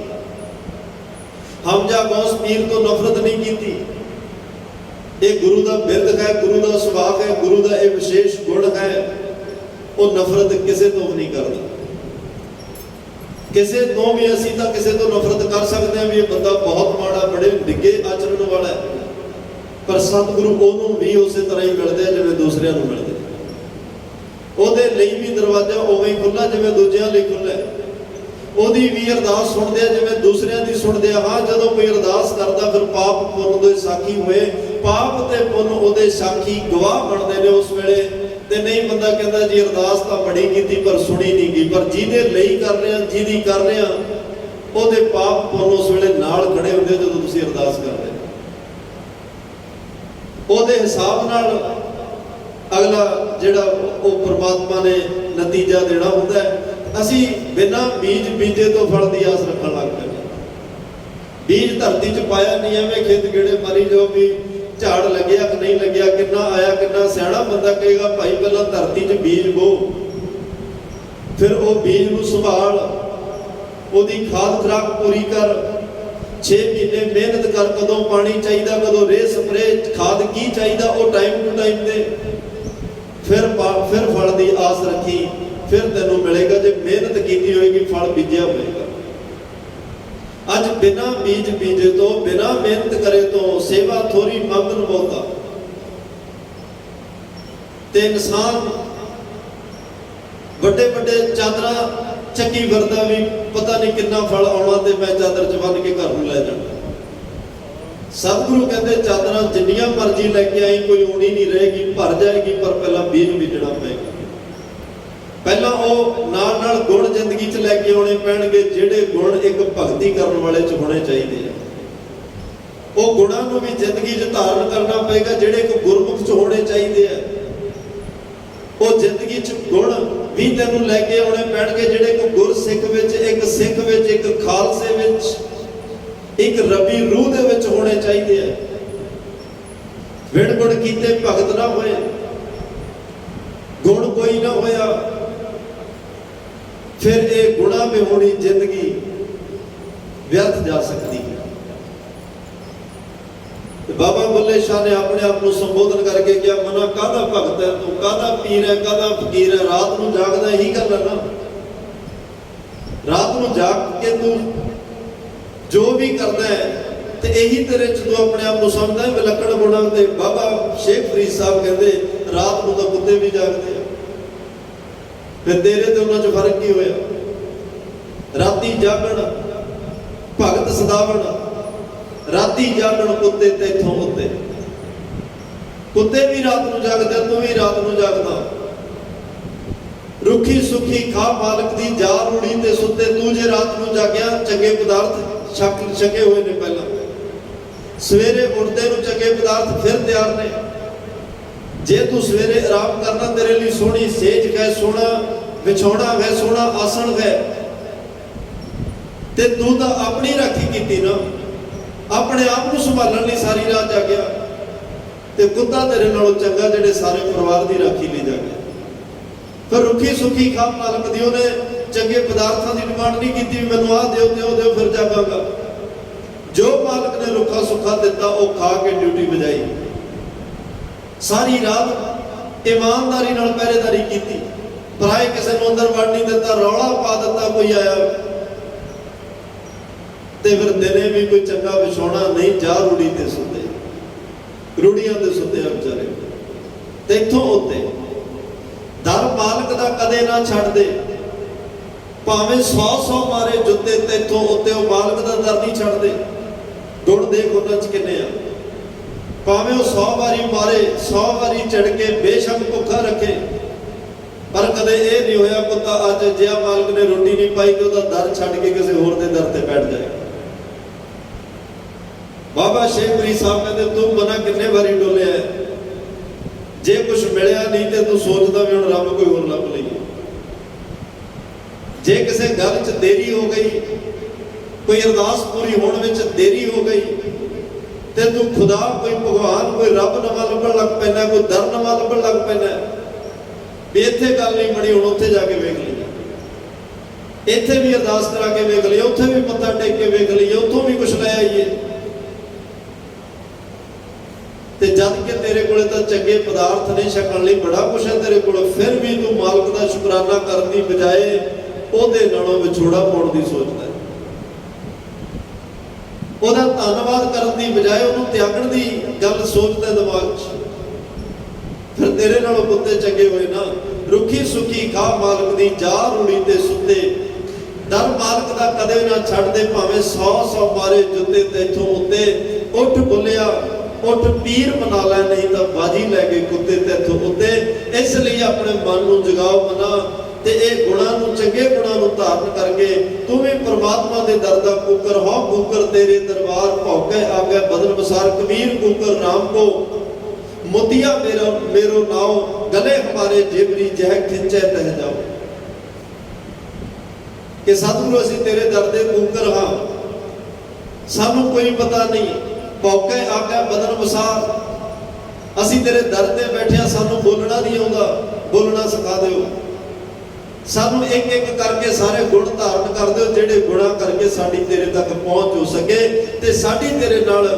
ਹਮਜਾ ਗੌਸ ਪੀਰ ਤੋਂ ਨਫ਼ਰਤ ਨਹੀਂ ਕੀਤੀ। ਇਹ ਗੁਰੂ ਦਾ ਬਿਰਦ ਹੈ, ਗੁਰੂ ਦਾ ਸੁਭਾਅ ਹੈ, ਗੁਰੂ ਦਾ ਇਹ ਵਿਸ਼ੇਸ਼ ਗੁਣ ਹੈ। ਉਹ ਨਫ਼ਰਤ ਕਿਸੇ ਤੋਂ ਵੀ ਨਹੀਂ ਕਰਦਾ। ਕਿਸੇ ਤੋਂ ਵੀ ਅਸੀਂ ਤਾਂ ਕਿਸੇ ਤੋਂ ਨਫ਼ਰਤ ਕਰ ਸਕਦੇ ਹਾਂ ਵੀ ਇਹ ਬੰਦਾ ਬਹੁਤ ਮਾੜਾ, ਬੜੇ ਡਿੱਗੇ ਆਚਰਣ ਵਾਲਾ ਹੈ, ਪਰ ਸਤਿਗੁਰੂ ਉਹਨੂੰ ਵੀ ਉਸੇ ਤਰ੍ਹਾਂ ਹੀ ਮਿਲਦੇ ਆ ਜਿਵੇਂ ਦੂਸਰਿਆਂ ਨੂੰ ਮਿਲਦੇ। ਉਹਦੇ ਲਈ ਵੀ ਦਰਵਾਜ਼ਾ ਉਵੇਂ ਹੀ ਖੁੱਲ੍ਹਾ ਜਿਵੇਂ ਦੂਜਿਆਂ ਲਈ ਖੁੱਲ੍ਹਾ ਹੈ। ਉਹਦੀ ਵੀ ਅਰਦਾਸ ਸੁਣਦੇ ਆ ਜਿਵੇਂ ਦੂਸਰਿਆਂ ਦੀ ਸੁਣਦੇ ਆ। ਹਾਂ, ਜਦੋਂ ਕੋਈ ਅਰਦਾਸ ਕਰਦਾ ਫਿਰ ਪਾਪ ਪੁੰਨ ਦੇ ਸਾਖੀ ਹੋਏ, ਪਾਪ ਤੇ ਪੁੰਨ ਉਹਦੇ ਸਾਖੀ ਗਵਾਹ ਬਣਦੇ ਨੇ ਉਸ ਵੇਲੇ। ਤੇ ਨਹੀਂ ਬੰਦਾ ਕਹਿੰਦਾ ਜੀ ਅਰਦਾਸ ਤਾਂ ਬੜੀ ਕੀਤੀ ਪਰ ਸੁਣੀ ਨਹੀਂ ਗਈ। ਪਰ ਜਿਹਦੇ ਲਈ ਕਰ ਰਹੇ ਆ, ਜਿਹਦੀ ਕਰ ਰਹੇ ਆ, ਉਹਦੇ ਪਾਪ ਪੁੰਨ ਉਸ ਵੇਲੇ ਨਾਲ ਖੜੇ ਹੁੰਦੇ ਜਦੋਂ ਤੁਸੀਂ ਅਰਦਾਸ ਕਰਦੇ। ਉਹਦੇ ਹਿਸਾਬ ਨਾਲ ਅਗਲਾ ਜਿਹੜਾ ਉਹ ਪ੍ਰਮਾਤਮਾ ਨੇ ਨਤੀਜਾ ਦੇਣਾ ਹੁੰਦਾ ਹੈ। ਅਸੀਂ ਬਿਨਾਂ ਬੀਜ ਬੀਜੇ ਤੋਂ ਫਲ ਦੀ ਆਸ ਰੱਖਣ ਲੱਗ ਪਏ। ਬੀਜ ਧਰਤੀ 'ਚ ਪਾਇਆ ਨਹੀਂ, ਐਵੇਂ ਖੇਤ ਗੇੜੇ ਮਾਰੀ ਜਾਓ ਵੀ ਝਾੜ ਲੱਗਿਆ ਕਿ ਨਹੀਂ ਲੱਗਿਆ, ਕਿੰਨਾ ਆਇਆ ਕਿੰਨਾ। ਸਿਆਣਾ ਬੰਦਾ ਕਹੇਗਾ ਭਾਈ ਪਹਿਲਾਂ ਧਰਤੀ 'ਚ ਬੀਜ ਬੋ, ਫਿਰ ਉਹ ਬੀਜ ਨੂੰ ਸੰਭਾਲ, ਉਹਦੀ ਖਾਦ ਖੁਰਾਕ ਪੂਰੀ ਕਰ, 6 ਮਹੀਨੇ ਮਿਹਨਤ ਕਰ। ਕਦੋਂ ਪਾਣੀ ਚਾਹੀਦਾ, ਕਦੋਂ ਰੇ ਸਪਰੇ ਖਾਦ ਕੀ ਚਾਹੀਦਾ, ਉਹ ਟਾਈਮ ਟੂ ਟਾਈਮ ਦੇ। ਫਿਰ ਫਲ ਦੀ ਆਸ ਰੱਖੀ, ਫਿਰ ਤੈਨੂੰ ਮਿਲੇਗਾ। ਜੇ ਮਿਹਨਤ ਕੀਤੀ ਹੋਏਗੀ ਫਲ ਬੀਜਿਆ ਹੋਏਗਾ। ਅੱਜ ਬਿਨਾਂ ਬੀਜ ਬੀਜੇ ਤੋਂ, ਬਿਨਾਂ ਮਿਹਨਤ ਕਰੇ ਤੋਂ ਸੇਵਾ ਥੋੜੀ ਮੰਗਨ ਬਹੁਤਾ। ਤੇ ਇਨਸਾਨ ਵੱਡੇ ਵੱਡੇ ਚਾਦਰਾਂ ਚੱਕੀ ਵਰਦਾ ਵੀ ਪਤਾ ਨਹੀਂ ਕਿੰਨਾ ਫਲ ਆਉਣਾ ਤੇ ਮੈਂ ਚਾਦਰ 'ਚ ਬੰਨ ਕੇ ਘਰ ਨੂੰ ਲੈ ਜਾਣਾ। ਸਤਿਗੁਰੂ ਕਹਿੰਦੇ ਚਾਦਰਾਂ ਜਿੰਨੀਆਂ ਮਰਜ਼ੀ ਲੈ ਕੇ ਆਈ ਕੋਈ ਊਣੀ ਨਹੀਂ ਰਹੇਗੀ, ਭਰ ਜਾਏਗੀ, ਪਰ ਪਹਿਲਾਂ ਬੀਜ ਬੀਜਣਾ ਪਏਗਾ। ਪਹਿਲਾਂ ਉਹ ਨਾਲ ਗੁਣ ਜ਼ਿੰਦਗੀ 'ਚ ਲੈ ਕੇ ਆਉਣੇ ਪੈਣਗੇ, ਜਿਹੜੇ ਗੁਣ ਇੱਕ ਭਗਤੀ ਕਰਨ ਵਾਲੇ 'ਚ ਹੋਣੇ ਚਾਹੀਦੇ ਆ। ਉਹ ਗੁਣਾਂ ਨੂੰ ਵੀ ਜ਼ਿੰਦਗੀ 'ਚ ਧਾਰਨ ਕਰਨਾ ਪਏਗਾ, ਜਿਹੜੇ ਇੱਕ ਗੁਰਮੁਖ 'ਚ ਹੋਣੇ ਚਾਹੀਦੇ ਆ। ਉਹ ਜ਼ਿੰਦਗੀ 'ਚ ਗੁਣ ਵੀ ਤੈਨੂੰ ਲੈ ਕੇ ਆਉਣੇ ਪੈਣਗੇ, ਜਿਹੜੇ ਇੱਕ ਗੁਰਸਿੱਖ ਵਿੱਚ, ਇੱਕ ਸਿੱਖ ਵਿੱਚ, ਇੱਕ ਖਾਲਸੇ ਵਿੱਚ, ਇੱਕ ਰੱਬੀ ਰੂਹ ਦੇ ਵਿੱਚ ਹੋਣੇ ਚਾਹੀਦੇ ਆ। ਵਿਣ ਗੁਣ ਕੀਤੇ ਭਗਤ ਨਾ ਹੋਏ, ਗੁਣ ਕੋਈ ਨਾ ਹੋਇਆ, ਫਿਰ ਇਹ ਗੁਣਾ ਵਿਹੂਣੀ ਜ਼ਿੰਦਗੀ ਵਿਅਰਥ ਜਾ ਸਕਦੀ ਹੈ। ਬਾਬਾ ਬੁੱਲੇ ਸ਼ਾਹ ਨੇ ਆਪਣੇ ਆਪ ਨੂੰ ਸੰਬੋਧਨ ਕਰਕੇ ਕਿਹਾ, ਮਨਾ ਕਾਹਦਾ ਭਗਤ ਹੈ ਤੂੰ, ਕਾਹਦਾ ਪੀਰ ਹੈ, ਕਾਹਦਾ ਫਕੀਰ ਹੈ, ਰਾਤ ਨੂੰ ਜਾਗਦਾ ਇਹੀ ਗੱਲ ਹੈ ਨਾ। ਰਾਤ ਨੂੰ ਜਾਗ ਕੇ ਤੂੰ ਜੋ ਵੀ ਕਰਦਾ ਹੈ ਤੇ ਇਹੀ ਤੇਰੇ ਚ ਤੂੰ ਆਪਣੇ ਆਪ ਨੂੰ ਸਮਝਦਾ ਹੈ ਵਿਲੱਖਣ ਗੁਣਾਂ ਤੇ। ਬਾਬਾ ਸ਼ੇਖ ਫਰੀਦ ਸਾਹਿਬ ਕਹਿੰਦੇ ਰਾਤ ਨੂੰ ਤਾਂ ਕੁੱਤੇ ਵੀ ਜਾਗਦੇ ਆ, ਫਿਰ ਤੇਰੇ ਤੇ ਉਹਨਾਂ 'ਚ ਫਰਕ ਕੀ ਹੋਇਆ? ਰਾਤੀ ਜਾਗਣ ਭਗਤ ਸਦਾਵਣ, ਰਾਤੀ ਜਾਗਣ ਕੁੱਤੇ ਤੇਥੋਂ ਉੱਤੇ। ਕੁੱਤੇ ਵੀ ਰਾਤ ਨੂੰ ਜਾਗਦੇ, ਤੂੰ ਵੀ ਰਾਤ ਨੂੰ ਜਾਗਦਾ। ਰੁੱਖੀ ਸੁੱਖੀ ਖਾ ਮਾਲਕ ਦੀ ਜਾ ਰੂੜੀ ਤੇ ਸੁੱਤੇ, ਤੂੰ ਜੇ ਰਾਤ ਨੂੰ ਜਾਗਿਆ ਚੰਗੇ ਪਦਾਰਥ ਛਕੇ ਹੋਏ ਨੇ ਪਹਿਲਾਂ, ਸਵੇਰੇ ਉੱਠਦੇ ਨੂੰ ਚੰਗੇ ਪਦਾਰਥ ਫਿਰ ਤਿਆਰ ਨੇ। ਜੇ ਤੂੰ ਸਵੇਰੇ ਆਰਾਮ ਕਰਨਾ, ਤੇਰੇ ਲਈ ਸੋਹਣੀ ਸੇਜ ਹੈ, ਸੋਹਣਾ ਵਿਛੋੜਾ ਹੈ, ਸੋਹਣਾ ਆਸਣ ਹੈ, ਤੇ ਤੂੰ ਤਾਂ ਆਪਣੀ ਰਾਖੀ ਕੀਤੀ ਨਾ, ਆਪਣੇ ਆਪ ਨੂੰ ਸੰਭਾਲਣ ਲਈ ਸਾਰੀ ਰਾਤ ਜਾਗਿਆ। ਤੇ ਕੁੱਤਾ ਤੇਰੇ ਨਾਲੋਂ ਚੰਗਾ ਜਿਹੜੇ ਸਾਰੇ ਪਰਿਵਾਰ ਦੀ ਰਾਖੀ ਲਈ ਜਾਗਿਆ। ਫਿਰ ਰੁੱਖੀ ਸੁੱਖੀ ਖਾ ਮਾਲਕ ਦੀ, ਉਹਨੇ ਚੰਗੇ ਪਦਾਰਥਾਂ ਦੀ ਡਿਮਾਂਡ ਨਹੀਂ ਕੀਤੀ ਮੈਨੂੰ ਆਹ ਦਿਓ ਦਿਓ ਫਿਰ ਜਾਗਾਂਗਾ। ਜੋ ਮਾਲਕ ਨੇ ਰੁੱਖਾ ਸੁੱਖਾ ਦਿੱਤਾ ਉਹ ਖਾ ਕੇ ਡਿਊਟੀ ਵਜਾਈ। ਸਾਰੀ ਰਾਤ ਇਮਾਨਦਾਰੀ ਨਾਲ ਪਹਿਰੇਦਾਰੀ ਕੀਤੀ, ਪਰਾਏ ਕਿਸੇ ਨੂੰ ਅੰਦਰ ਵੜ ਨਹੀਂ ਦਿੱਤਾ, ਰੌਲਾ ਪਾ ਦਿੱਤਾ ਕੋਈ ਆਇਆ ਤੇ ਫਿਰ ਦਿਨੇ ਵੀ ਕੋਈ ਚੰਗਾ ਵਿਛੋਣਾ ਨਹੀਂ, ਜਾ ਰੂੜੀ ਤੇ ਸੁੱਤੇ, ਰੂੜੀਆਂ ਤੇ ਸੁੱਤੇ ਆ ਵਿਚਾਰੇ। ਤੇ ਇੱਥੋਂ ਉੱਤੇ ਦਰ ਮਾਲਕ ਦਾ ਕਦੇ ਨਾ ਛੱਡ ਦੇ, ਭਾਵੇਂ 100 ਮਾਰੇ ਜੁੱਤੇ, ਤੇ ਇੱਥੋਂ ਉੱਤੇ ਉਹ ਮਾਲਕ ਦਾ ਦਰ ਨਹੀਂ ਛੱਡਦੇ। ਗੁਣ ਦੇਖ ਉਹਨਾਂ 'ਚ ਕਿੰਨੇ ਆ, ਭਾਵੇਂ ਉਹ 100 ਵਾਰੀ ਮਾਰੇ, 100 ਵਾਰੀ ਚੜ ਕੇ ਬੇਸ਼ੱਕ ਭੁੱਖਾ ਰੱਖੇ, ਪਰ ਕਦੇ ਇਹ ਨਹੀਂ ਹੋਇਆ ਕੁੱਤਾ ਅੱਜ ਜਿਹਾ ਮਾਲਕ ਨੇ ਰੋਟੀ ਨਹੀਂ ਪਾਈ ਕਿ ਉਹਦਾ ਦਰ ਛੱਡ ਕੇ ਕਿਸੇ ਹੋਰ ਦੇ ਦਰ ਤੇ ਬੈਠ ਜਾਏ। ਬਾਬਾ ਸ਼ੇਖ ਫਰੀਦ ਸਾਹਿਬ ਕਹਿੰਦੇ ਤੂੰ ਮਨਾ ਕਿੰਨੇ ਵਾਰੀ ਡੋਲਿਆ, ਜੇ ਕੁਝ ਮਿਲਿਆ ਨਹੀਂ ਤੇ ਤੂੰ ਸੋਚਦਾ ਵੀ ਹੁਣ ਰੱਬ ਕੋਈ ਹੋਰ ਲੱਭ ਲਈਏ। ਜੇ ਕਿਸੇ ਗੱਲ 'ਚ ਦੇਰੀ ਹੋ ਗਈ, ਕੋਈ ਅਰਦਾਸ ਪੂਰੀ ਹੋਣ ਵਿੱਚ ਦੇਰੀ ਹੋ ਗਈ, ਤੇ ਤੂੰ ਖੁਦਾ ਕੋਈ ਭਗਵਾਨ ਕੋਈ ਰੱਬ ਨਵਾਂ ਲੱਭਣ ਲੱਗ ਪੈਂਦਾ, ਕੋਈ ਦਰ ਨਵਾਂ ਲੱਭਣ ਲੱਗ ਪੈਂਦਾ ਵੀ ਇੱਥੇ ਗੱਲ ਨਹੀਂ ਬਣੀ, ਹੁਣ ਉੱਥੇ ਜਾ ਕੇ ਵੇਖ ਲਈਏ, ਇੱਥੇ ਵੀ ਅਰਦਾਸ ਕਰਾ ਕੇ ਵੇਖ ਲਈਏ, ਉੱਥੇ ਵੀ ਮੱਥਾ ਟੇਕ ਕੇ ਵੇਖ ਲਈਏ, ਉੱਥੋਂ ਵੀ ਕੁਝ ਲੈ ਆਈਏ। ਤੇ ਜਦ ਕਿ ਤੇਰੇ ਕੋਲੇ ਤਾਂ ਚੰਗੇ ਪਦਾਰਥ ਨੇ ਛਕਣ ਲਈ, ਬੜਾ ਕੁਛ ਹੈ ਤੇਰੇ ਕੋਲ, ਫਿਰ ਵੀ ਤੂੰ ਮਾਲਕ ਦਾ ਸ਼ੁਕਰਾਨਾ ਕਰਨ ਦੀ ਬਜਾਏ ਉਹਦੇ ਨਾਲੋਂ ਵਿਛੋੜਾ ਪਾਉਣ ਦੀ ਸੋਚਦਾ ਹੈ, ਉਹਦਾ ਧੰਨਵਾਦ ਕਰਨ ਦੀ ਬਜਾਏ ਉਹਨੂੰ ਤਿਆਗਣ ਦੀ ਗੱਲ ਸੋਚਦਾ ਦਿਮਾਗ 'ਚ। ਫਿਰ ਤੇਰੇ ਨਾਲੋਂ ਕੁੱਤੇ ਚੰਗੇ ਹੋਏ ਨਾ। ਰੁੱਖੀ ਸੁੱਖੀ ਖਾ ਮਾਲਕ ਦੀ ਜਾ ਰੂੜੀ ਤੇ ਸੁੱਤੇ, ਦਰ ਮਾਲਕ ਦਾ ਕਦੇ ਨਾ ਛੱਡਦੇ, ਭਾਵੇਂ 100 ਮਾਰੇ ਜੁੱਤੇ ਤੇਥੋਂ ਉੱਤੇ। ਉੱਠ ਬੁੱਲਿਆ ਉੱਠ ਪੀਰ ਬਣਾ ਲੈ, ਨਹੀਂ ਤਾਂ ਬਾਜੀ ਲੈ ਕੇ ਕੁੱਤੇ ਤੇਥੋਂ ਉੱਤੇ। ਇਸ ਲਈ ਆਪਣੇ ਮਨ ਨੂੰ ਜਗਾਓ ਮਨਾ, ਤੇ ਇਹ ਗੁਣਾਂ ਨੂੰ, ਚੰਗੇ ਗੁਣਾਂ ਨੂੰ ਧਾਰਨ ਕਰਕੇ ਤੂੰ ਵੀ ਪਰਮਾਤਮਾ ਦੇ ਦਰ ਦਾ ਕੂਕਰ ਹੋ। ਕੂਕਰ ਤੇਰੇ ਦਰਬਾਰ ਭੌਕੇ ਆਗੇ ਬਦਨ ਬਸਾਰ, ਕਬੀਰ ਕੂਕਰ ਨਾਮ ਕੋ मोतिया मेरो नाव, गले हमारे जेबरी जह खिंचे तह जाओ। कि सतगुरु असीं तेरे दर दे कूकर हाँ, सानू कोई पता नहीं, भौके आगे बदन बसार, असीं तेरे दर ते बैठे, सानू बोलना नहीं आउंदा, बोलना सिखा दिओ। सानू एक एक करके सारे गुण धारण कर दिओ, जिहड़े गुणा करके साडी तेरे तक पहुंच हो सके, ते साडी तेरे नाल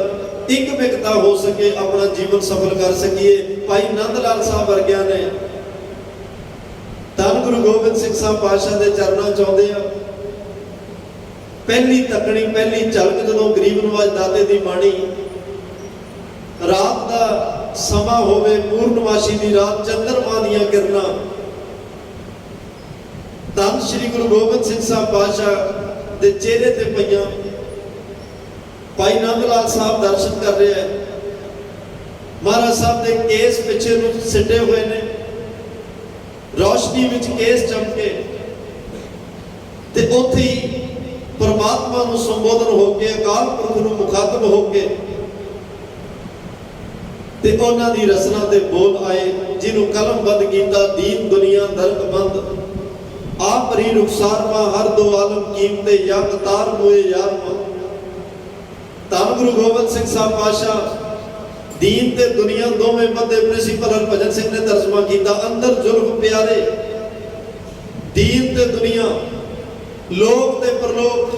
एक मिकता हो सके, अपना जीवन सफल कर सकिए। भाई नंद लाल साहब वर्गिया ने धन गुरु गोबिंद सिंह साहब पातशाह के चरणों च आउंदे आ। पहली तकनी, पहली झलक जदों गरीब नवाज दाते दी बाणी, रात का समा होवे, पूर्णमाशी दी रात, चंद्रमा दीयां किरणां, धन श्री गुरु गोबिंद सिंह साहब पातशाह दे चेहरे ते पईयां। भाई नंद लाल साहब दर्शन कर रहे हैं, महाराज साहब के केस पिछे नूं सिटे हुए ने, ਰੌਸ਼ਨੀ ਵਿੱਚ ਕੇਸ ਚਮਕੇ ਤੇ ਉੱਥੇ ਹੀ ਪਰਮਾਤਮਾ ਨੂੰ ਸੰਬੋਧਨ ਹੋ ਕੇ, ਅਕਾਲ ਪੁਰਖ ਨੂੰ ਮੁਖਾਤਬ ਹੋ ਕੇ ਤੇ ਉਹਨਾਂ ਦੀ ਰਸਨਾ ਤੇ ਬੋਲ ਆਏ, ਜਿਹਨੂੰ ਕਲਮਬੰਦ ਕੀਤਾ ਦੀਨ ਦੁਨੀਆ ਦਰਗਬੰਦ ਆਪ ਰੀ ਰੁਖਸਾਰਵਾ ਹਰ ਦੋ ਆਲਮ ਕੀਮਤੇ ਯਾ ਕਤਾਰ ਮੋਏ ਯਾਰਮਾ। ਧੰਨ ਗੁਰੂ ਗੋਬਿੰਦ ਸਿੰਘ ਸਾਹਿਬ ਪਾਤਸ਼ਾਹ ਦੀਨ ਤੇ ਦੁਨੀਆ ਦੋਵੇਂ ਬੰਦੇ ਪ੍ਰਿੰਸੀਪਲ ਹਰਭਜਨ ਸਿੰਘ ਨੇ ਤਰਜਮਾ ਕੀਤਾ। ਅੰਦਰ ਜ਼ੁਲਫ ਪਿਆਰੇ, ਦੀਨ ਤੇ ਦੁਨੀਆ, ਲੋਕ ਤੇ ਪਰਲੋਕ।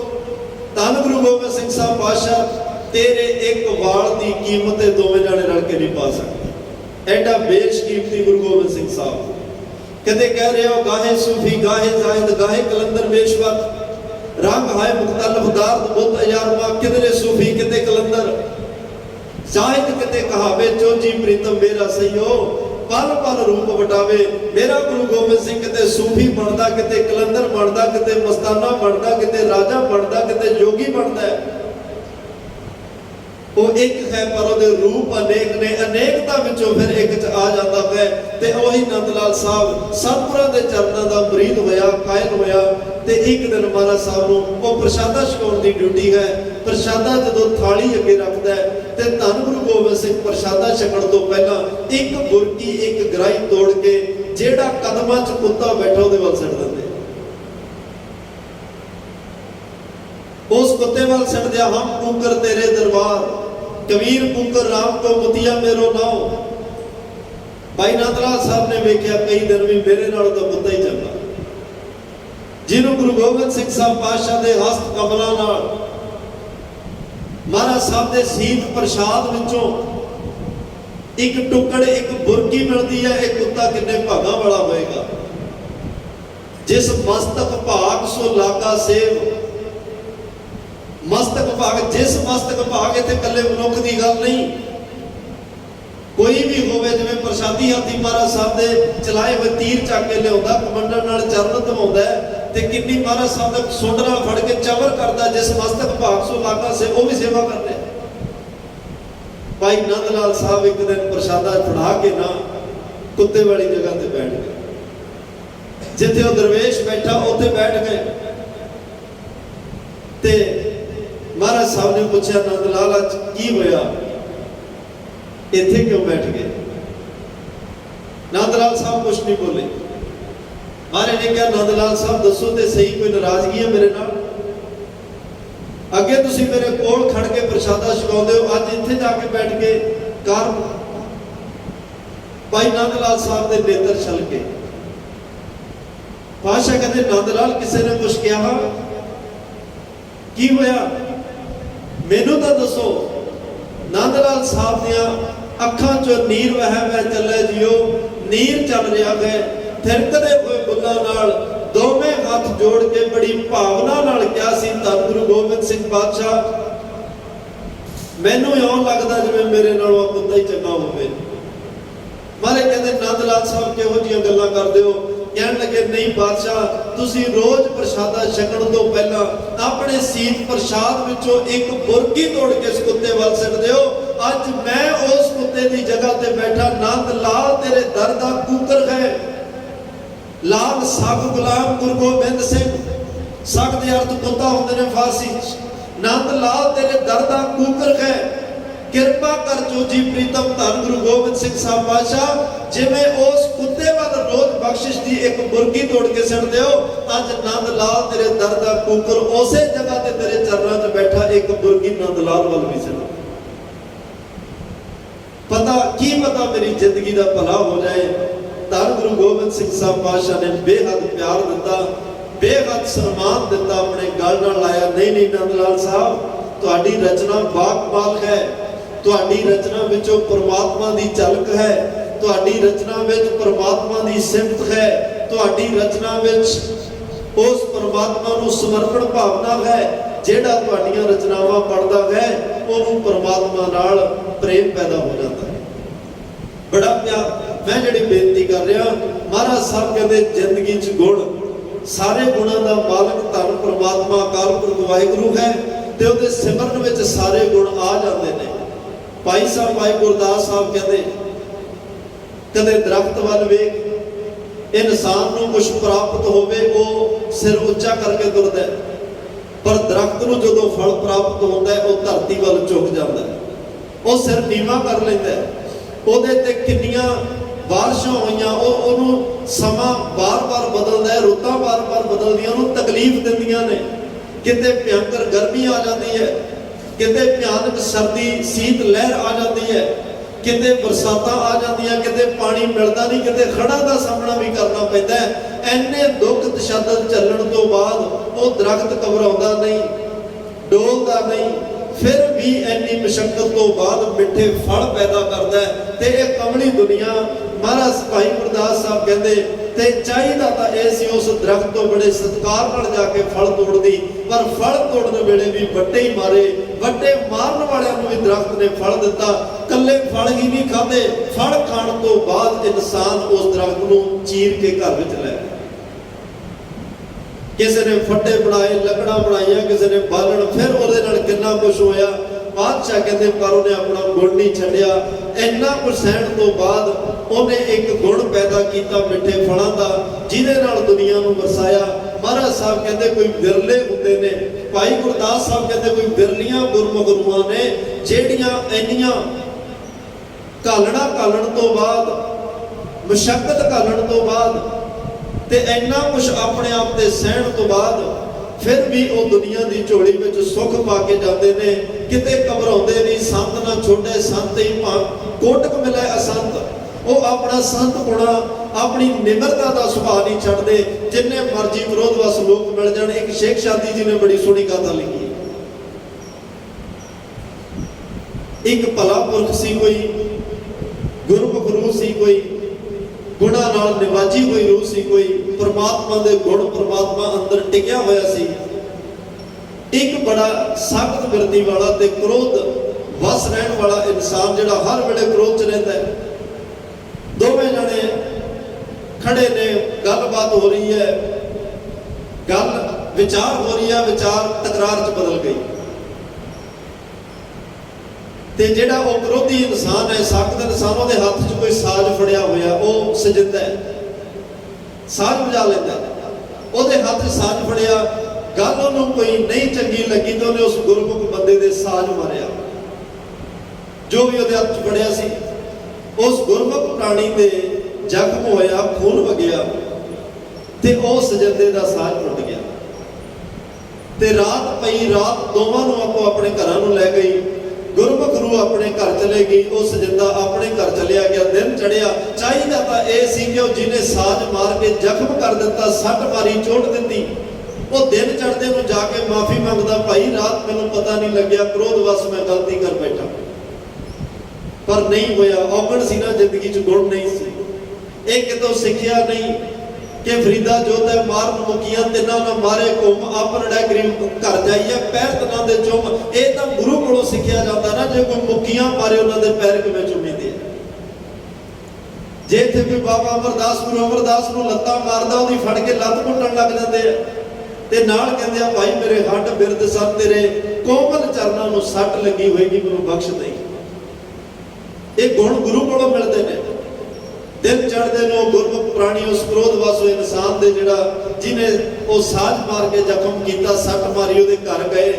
ਧੰਨ ਗੁਰੂ ਗੋਬਿੰਦ ਸਿੰਘ ਸਾਹਿਬ ਪਾਤਸ਼ਾਹ ਤੇਰੇ ਇੱਕ ਵਾਲ ਦੀ ਕੀਮਤ ਤੇ ਦੋਵੇਂ ਜਾਣੇ ਰਲ ਕੇ ਨਹੀਂ ਪਾ ਸਕਦੇ। ਐਡਾ ਬੇਸ਼ਕੀਮਤੀ ਗੁਰੂ ਗੋਬਿੰਦ ਸਿੰਘ ਸਾਹਿਬ। ਕਦੇ ਕਹਿ ਰਹੇ ਹੋ ਗਾਹੇ ਸੂਫੀ ਗਾਹੇ ਜ਼ਾਹਿਦ ਗਾਹੇ ਕਲੰਦਰ ਬੇਸ਼ਵਰ, ਰੰਗ ਹਾਏ ਮੁਖਤਲਫ ਦਾਰਦ ਬੁੱਤ ਅਯਾਰਮਾ। ਕਿਧਰੇ ਸੂਫੀ ਕਿਤੇ ਕਲੰਦਰ, ਜ਼ਾਹਿਦ ਕਿਤੇ ਕਹਾਵੇ ਚੋਜੀ ਪ੍ਰੀਤਮ ਮੇਰਾ ਸਈਓ। ਪਲ ਪਲ ਰੂਪ ਵਟਾਵੇ ਮੇਰਾ ਗੁਰੂ ਗੋਬਿੰਦ ਸਿੰਘ। ਕਿਤੇ ਸੂਫੀ ਬਣਦਾ, ਕਿਤੇ ਕਲੰਦਰ ਬਣਦਾ, ਕਿਤੇ ਮਸਤਾਨਾ ਬਣਦਾ, ਕਿਤੇ ਰਾਜਾ ਬਣਦਾ, ਕਿਤੇ ਜੋਗੀ ਬਣਦਾ। ਉਹ ਇੱਕ ਹੈ ਪਰ ਉਹਦੇ ਰੂਪ ਅਨੇਕ ਨੇ। ਅਨੇਕਤਾ ਵਿੱਚੋਂ ਫਿਰ ਇੱਕ ਚ ਆ ਜਾਂਦਾ ਹੈ। ਤੇ ਉਹੀ ਨੰਦ ਲਾਲ ਸਾਹਿਬ ਸਤਿਗੁਰਾਂ ਦੇ ਚਰਨਾਂ ਦਾ ਮੁਰੀਦ ਹੋਇਆ, ਕਾਇਲ ਹੋਇਆ। ਤੇ ਇੱਕ ਦਿਨ ਮਹਾਰਾਜ ਸਾਹਿਬ ਨੂੰ ਉਹ ਪ੍ਰਸ਼ਾਦਾ ਛਕਾਉਣ ਦੀ ਡਿਊਟੀ ਹੈ। ਪ੍ਰਸ਼ਾਦਾ ਜਦੋਂ ਥਾਲੀ ਅੱਗੇ ਰੱਖਦਾ ਹੈ ਤੇ ਧੰਨ ਗੁਰੂ ਗੋਬਿੰਦ ਸਿੰਘ ਪ੍ਰਸ਼ਾਦਾ ਛਕਣ ਤੋਂ ਪਹਿਲਾਂ ਇੱਕ ਬੁਰਕੀ, ਇੱਕ ਗਰਾਈ ਤੋੜ ਕੇ ਜਿਹੜਾ ਕਦਮਾਂ 'ਚ ਕੁੱਤਾ ਬੈਠਾ ਉਹਦੇ ਵੱਲ ਸਿੱਟ ਦਿੰਦੇ। ਉਸ ਕੁੱਤੇ ਵੱਲ ਸਿੱਟਦਿਆ ਹਮ ਕੂਕਰ ਤੇਰੇ ਦਰਬਾਰ, ਕਬੀਰ ਕੂਕਰ ਰਾਮ ਕੋ ਮੁਤੀਆ ਮੇਰੋ ਨਾਉ। ਭਾਈ ਨੰਦ ਲਾਲ ਸਾਹਿਬ ਨੇ ਵੇਖਿਆ ਕਈ ਦਿਨ ਵੀ ਮੇਰੇ ਨਾਲ ਤਾਂ ਕੁੱਤਾ ਹੀ ਚੰਗਾ। ਜਿਹਨੂੰ ਗੁਰੂ ਗੋਬਿੰਦ ਸਿੰਘ ਸਾਹਿਬ ਪਾਤਸ਼ਾਹ ਦੇ ਹਸਤ ਕਮਲਾਂ ਨਾਲ ਮਹਾਰਾਜ ਸਾਹਿਬ ਦੇ ਸੀਤ ਪ੍ਰਸ਼ਾਦ ਵਿੱਚੋਂ ਇੱਕ ਟੁਕੜ, ਇੱਕ ਬੁਰਕੀ ਮਿਲਦੀ ਹੈ। ਇਹ ਕੁੱਤਾ ਕਿੰਨੇ ਭਾਗਾਂ ਵਾਲਾ ਹੋਏਗਾ। ਜਿਸ ਮਸਤਕ ਭਾਗ ਸੋ ਲਾਗਾ ਸੇਵ। ਮਸਤਕ ਭਾਗ, ਜਿਸ ਮਸਤਕ ਭਾਗ, ਇੱਥੇ ਇਕੱਲੇ ਮਨੁੱਖ ਦੀ ਗੱਲ ਨਹੀਂ। ਕੋਈ ਵੀ ਹੋਵੇ, ਜਿਵੇਂ ਪ੍ਰਸ਼ਾਦੀ ਹਾਥੀ ਮਹਾਰਾਜ ਸਾਹਿਬ ਦੇ ਚਲਾਏ ਹੋਏ ਤੀਰ ਚੱਕ ਕੇ ਲਿਆਉਂਦਾ, ਕਮੰਡਲ ਨਾਲ ਚਰਨ ਧਵਾਉਂਦਾ ਤੇ ਕਿੰਨੀ ਮਹਾਰਾਜ ਸਾਹਿਬ ਦਾ ਸੁੰਡ ਨਾਲ ਫੜ ਕੇ ਚਵਰ ਕਰਦਾ। ਜਿਸ ਮਸਤਕ ਭਾਗ ਸੋ ਲਾਗਾ ਸੇ, ਉਹ ਵੀ ਸੇਵਾ ਕਰਦੇ। ਭਾਈ ਨੰਦ ਲਾਲ ਸਾਹਿਬ ਇੱਕ ਦਿਨ ਪ੍ਰਸ਼ਾਦਾ ਫੜਾ ਕੇ ਨਾ ਕੁੱਤੇ ਵਾਲੀ ਜਗ੍ਹਾ ਤੇ ਬੈਠ ਗਏ। ਜਿੱਥੇ ਉਹ ਦਰਵੇਸ਼ ਬੈਠਾ ਉੱਥੇ ਬੈਠ ਗਏ। ਤੇ ਮਹਾਰਾਜ ਸਾਹਿਬ ਨੇ ਪੁੱਛਿਆ ਨੰਦ ਲਾਲ ਅੱਜ ਕੀ ਹੋਇਆ, ਇੱਥੇ ਕਿਉਂ ਬੈਠ ਗਏ? ਨੰਦ ਲਾਲ ਸਾਹਿਬ ਕੁਛ ਨਹੀਂ ਬੋਲੇ। ਮਹਾਰਾਜ ਨੇ ਕਿਹਾ ਨੰਦ ਲਾਲ ਸਾਹਿਬ ਦੱਸੋ ਤੇ ਸਹੀ, ਕੋਈ ਨਾਰਾਜ਼ਗੀ ਹੈ ਮੇਰੇ ਨਾਲ? ਅੱਗੇ ਤੁਸੀਂ ਮੇਰੇ ਕੋਲ ਖੜ ਕੇ ਪ੍ਰਸ਼ਾਦਾ ਛਕਾਉਂਦੇ ਹੋ, ਅੱਜ ਇੱਥੇ ਜਾ ਕੇ ਬੈਠ ਕੇ ਕਾਰਨ? ਭਾਈ ਨੰਦ ਲਾਲ ਸਾਹਿਬ ਦੇ ਨੇਤਰ ਛਲਕੇ। ਪਾਤਸ਼ਾਹ ਕਹਿੰਦੇ ਨੰਦ ਲਾਲ ਕਿਸੇ ਨੇ ਕੁਛ ਕਿਹਾ? ਕੀ ਹੋਇਆ ਮੈਨੂੰ ਤਾਂ ਦੱਸੋ। ਨੰਦ ਲਾਲ ਸਾਹਿਬ ਦੀਆਂ ਅੱਖਾਂ ਚੋਂ ਨੀਰ ਵਹਿ ਚੱਲੇ ਜਿਓ। ਨੀਰ ਚੱਲ ਰਿਹਾ ਹੈ। ਥਿਰਕਦੇ ਹੋਏ ਬੁੱਲਾਂ ਨਾਲ ਦੋਵੇਂ ਹੱਥ ਜੋੜ ਕੇ ਬੜੀ ਭਾਵਨਾ ਨਾਲ ਕਿਹਾ ਸੀ ਧੰਨ ਗੁਰੂ ਗੋਬਿੰਦ ਸਿੰਘ ਪਾਤਸ਼ਾਹ, ਮੈਨੂੰ ਇਉਂ ਲੱਗਦਾ ਜਿਵੇਂ ਮੇਰੇ ਨਾਲੋਂ ਕੁੱਤਾ ਹੀ ਚੰਗਾ ਹੋਵੇ। ਮਾਰੇ ਕਹਿੰਦੇ ਨੰਦ ਲਾਲ ਸਾਹਿਬ ਕਿਹੋ ਜਿਹੀਆਂ ਗੱਲਾਂ ਕਰਦੇ ਹੋ? ਕਹਿਣ ਲੱਗੇ ਨਹੀਂ ਬਾਦਸ਼ਾਹ, ਤੁਸੀਂ ਰੋਜ਼ ਪ੍ਰਸ਼ਾਦਾ ਛਕਣ ਤੋਂ ਪਹਿਲਾਂ ਆਪਣੇ ਸੀਤ ਪ੍ਰਸ਼ਾਦ ਵਿੱਚੋਂ ਇੱਕ ਬੁਰਕੀ ਤੋੜ ਕੇ ਇਸ ਕੁੱਤੇ ਵੱਲ ਸਿੱਟਦੇ ਹੋ। ਅੱਜ ਮੈਂ ਉਸ ਕੁੱਤੇ ਦੀ ਜਗ੍ਹਾ ਤੇ ਬੈਠਾ। ਨੰਦ ਲਾਲ ਤੇਰੇ ਦਰ ਦਾ ਕੂਕਰ ਹੈ। ਲਾਲ ਸਗ ਗੁਲਾਮ ਗੁਰੂ ਗੋਬਿੰਦ ਸਿੰਘ, ਸਗ ਦੇ ਅਰਥ ਕੁੱਤਾ ਹੁੰਦੇ ਨੇ ਫਾਰਸੀ। ਨੰਦ ਲਾਲ ਤੇਰੇ ਦਰ ਦਾ ਕੂਕਰ ਹੈ। ਕਿਰਪਾ ਕਰ ਚੋਜੀ ਪ੍ਰੀਤਮ ਧੰਨ ਗੁਰੂ ਗੋਬਿੰਦ ਸਿੰਘ ਸਾਹਿਬ ਪਾਤਸ਼ਾਹ, ਜਿਵੇਂ ਉਸ ਕੁੱਤੇ ਵੱਲ ਰੋਜ਼ ਬਖਸ਼ਿਸ਼ ਦੀ ਇੱਕ ਬੁਰਕੀ ਤੋੜ ਕੇ ਸਿੱਟਦੇ ਹੋ, ਅੱਜ ਨੰਦ ਲਾਲ ਤੇਰੇ ਦਰ ਦਾ ਕੂਕਰ ਉਸੇ ਜਗ੍ਹਾ ਤੇ ਤੇਰੇ ਚਰਨਾਂ 'ਚ ਬੈਠਾ ਇੱਕ ਬੁਰਕੀ ਨੰਦ ਲਾਲ ਵੱਲ ਵੀ ਸਿੱਟ। ਪਤਾ ਮੇਰੀ ਜ਼ਿੰਦਗੀ ਦਾ ਭਲਾ ਹੋ ਜਾਏ। ਧੰਨ ਗੁਰੂ ਗੋਬਿੰਦ ਸਿੰਘ ਸਾਹਿਬ ਪਾਤਸ਼ਾਹ ਨੇ ਬੇਹੱਦ ਪਿਆਰ ਦਿੱਤਾ, ਬੇਹੱਦ ਸਨਮਾਨ ਦਿੱਤਾ, ਆਪਣੇ ਗਲ ਨਾਲ ਲਾਇਆ। ਨਹੀਂ ਨੰਦ ਲਾਲ ਸਾਹਿਬ, ਤੁਹਾਡੀ ਰਚਨਾ ਬਾਕਮਾਲ ਹੈ। ਤੁਹਾਡੀ ਰਚਨਾ ਵਿੱਚੋਂ ਪਰਮਾਤਮਾ ਦੀ ਝਲਕ ਹੈ। ਤੁਹਾਡੀ ਰਚਨਾ ਵਿੱਚ ਪਰਮਾਤਮਾ ਦੀ ਸਿਫਤ ਹੈ। ਤੁਹਾਡੀ ਰਚਨਾ ਵਿੱਚ ਉਸ ਪਰਮਾਤਮਾ ਨੂੰ ਸਮਰਪਣ ਭਾਵਨਾ ਹੈ। ਜਿਹੜਾ ਤੁਹਾਡੀਆਂ ਰਚਨਾਵਾਂ ਪੜ੍ਹਦਾ ਹੈ ਉਹਨੂੰ ਪਰਮਾਤਮਾ ਨਾਲ ਪ੍ਰੇਮ ਪੈਦਾ ਹੋ ਜਾਂਦਾ ਹੈ। ਬੜਾ ਪਿਆਰ। ਮੈਂ ਜਿਹੜੀ ਬੇਨਤੀ ਕਰ ਰਿਹਾ, ਮਹਾਰਾਜ ਸਾਹਿਬ ਕਹਿੰਦੇ ਜ਼ਿੰਦਗੀ 'ਚ ਗੁਣ, ਸਾਰੇ ਗੁਣਾਂ ਦਾ ਮਾਲਕ ਧੰਨ ਪਰਮਾਤਮਾ ਅਕਾਲ ਪੁਰਖ ਵਾਹਿਗੁਰੂ ਹੈ ਤੇ ਉਹਦੇ ਸਿਮਰਨ ਵਿੱਚ ਸਾਰੇ ਗੁਣ ਆ ਜਾਂਦੇ ਨੇ। ਭਾਈ ਸਾਹਿਬ ਭਾਈ ਗੁਰਦਾਸ ਸਾਹਿਬ ਕਹਿੰਦੇ ਕਦੇ ਦਰਖਤ ਵੱਲ ਵੇਖ, इंसान ਨੂੰ कुछ प्राप्त होवे वो सिर ਉੱਚਾ करके तुरदा है, पर दरख्त ਨੂੰ ਜਦੋਂ फल प्राप्त होता है वो धरती ਵੱਲ ਝੁਕ ਜਾਂਦਾ है, वो सिर नीवा कर ਲੈਂਦਾ है। ਉਹਦੇ ਤੇ ਕਿੰਨੀਆਂ ਬਾਰਿਸ਼ਾਂ ਹੋਈਆਂ, ਉਹਨੂੰ ਸਮਾਂ ਬਾਰ-ਬਾਰ ਬਦਲਦਾ ਹੈ, ਰੁੱਤਾਂ ਬਾਰ-ਬਾਰ ਬਦਲਦੀਆਂ, ਉਹਨੂੰ ਤਕਲੀਫ ਦਿੰਦੀਆਂ ਨੇ। ਕਿਤੇ ਭਿਆਨਕ ਗਰਮੀ ਆ ਜਾਂਦੀ ਹੈ, ਕਿਤੇ ਭਿਆਨਕ ਸਰਦੀ ਸੀਤ ਲਹਿਰ ਆ ਜਾਂਦੀ ਹੈ, ਕਿਤੇ ਬਰਸਾਤਾਂ ਆ ਜਾਂਦੀਆਂ, ਕਿਤੇ ਪਾਣੀ ਮਿਲਦਾ ਨਹੀਂ, ਕਿਤੇ ਹੜ੍ਹਾਂ ਦਾ ਸਾਹਮਣਾ ਵੀ ਕਰਨਾ ਪੈਂਦਾ ਹੈ। ਐਨੇ ਦੁੱਖ ਤਸ਼ੱਦਦ ਚੱਲਣ ਤੋਂ ਬਾਅਦ ਉਹ ਦਰਖਤ ਘਬਰਾਉਂਦਾ ਨਹੀਂ, ਡੋਲਦਾ ਨਹੀਂ, फिर भी इन्नी मुशक्कत तो बाद मिठे फल पैदा करता है। ते ये कमली दुनिया महाराज भाई गुरदास साहब कहते ते चाहिदा तां इह सी उस दरख्त तो बड़े सत्कार नाल जाके फल तोड़दी, पर फल तोड़न वेले भी वड्डे ही मारे, वड्डे मारन वालियां नूं भी दरख्त ने फल दिता। कल्ले फल ही नहीं खाते, फल खाण तो बाद इंसान उस दरख्त नूं चीर के घर विच लै आया। किसी ने फट्टे बनाए, लकड़ा बनाइया, किसी ने बालन, फिर ਉਹਦੇ ਨਾਲ कितना कुछ होया। बादशाह कहते पर उन्हें अपना गुण नहीं छड्डिया। इन्ना कुछ सहण तो बाद उन्हें एक गुण पैदा किया मिठे फलों का, जिहदे नाल दुनिया नूं वरसाया। महाराज साहब कहते कोई विरले हुंदे ने, भाई गुरदास साहब कहते कोई विरलियां गुरमुख रूहां ने ਜਿਹੜੀਆਂ ਇੰਨੀਆਂ घालण तो बाद, मुशक्कत घालण तो बाद ते इन्ना कुछ अपने आप ते सहण तो बाद फिर भी वो दुनिया की झोली में सुख पा के जाते हैं। किते घबराते नहीं, संत ना छोटे संत ही कोटक मिले असंत, वो अपना संत गुणा अपनी निमरता का सुभाव नहीं छड्डदे। जिन्ने मर्जी विरोधवश लोग मिल जाए। एक शेख शादी जी ने बड़ी सोहनी गाथा लिखी, एक भला पुरख सी कोई, गुरमुख रूह सी कोई, गुणा नाल निवाजी कोई रूह सी कोई, परमात्मा दे गुण परमात्मा अंदर टिकिया होया सी। एक बड़ा सख्त बिरती वाला ते क्रोध वस रहन वाला इंसान जिहड़ा हर वेले क्रोध च रहिंदा है। दोवें जने खड़े ने, गलबात हो रही है, गल विचार हो रही है, विचार तकरार च बदल गई। ते जिहड़ा वो क्रोधी इंसान है, सख्त इंसान, ਉਹਦੇ ਹੱਥ 'ਚ कोई साज फड़िया होया, वो सजिंदा है, साज बजा लेंदा है। ਉਹਦੇ हत्थ 'ਚ साज फड़िया, गल ਉਹਨੂੰ कोई नहीं चंगी लगी तो ਉਹਨੇ उस गुरमुख बंदे दे साज मारिया। जो भी ਉਹਦੇ हत्थ 'ਚ फड़िया सी, उस गुरमुख प्राणी दे जख्म होया, खून वगिया ते ਉਹ सजिंदे ਦਾ साज टुट गया। ते रात पई, रात दोवां ਨੂੰ आपो अपने घरां ਨੂੰ ਲੈ गई। गुरमुख रूह अपने घर चले गई, वो सजिंदा अपने घर चलिया गया। दिन चढ़िया, चाहिदा तां इह सी कि जिन्हें साज मार के जख्म कर दिता, सट मारी, चोट दिती, वो दिन चढ़दे नूं जाके माफी मंगदा, भाई रात मैनूं पता नहीं लग्या, क्रोधवश मैं गलती कर बैठा। पर नहीं होया, औगण सी ना जिंदगी च, गुण नहीं सी। एक कितों सिੱਖਿਆ नहीं कि फरीदा जोत है मारन मुकिया तिना ना मारे घुम, अपन डै गरीब घर जाइए पैर तना दे चुम। ये तो गुरु कोलों सिੱਖਿਆ जाता ना, जो कोई मुकिया मारे उन्होंने पैर किवें चुमीदे। जे इत्थे कोई बाबा अमरदास, गुरु अमरदास नूं लत्तां मारदा, ओहदी फड़ के लत्त घुੱਟਣ लग जाते हैं ते नाल कहंदे आ भाई मेरे हड्ड बिरद सर तेरे कोमल चरनां नूं सट लगी होएगी, मैनूं बख्श दई। ये गुण गुरु कोलों मिलदे ने। दिन चढ़ते नो गुरमुख प्राणी उस क्रोधवश इंसान दे जिहड़ा जिन्हें वो साज मार के जख्म किया, सट मारी, उहदे घर गए,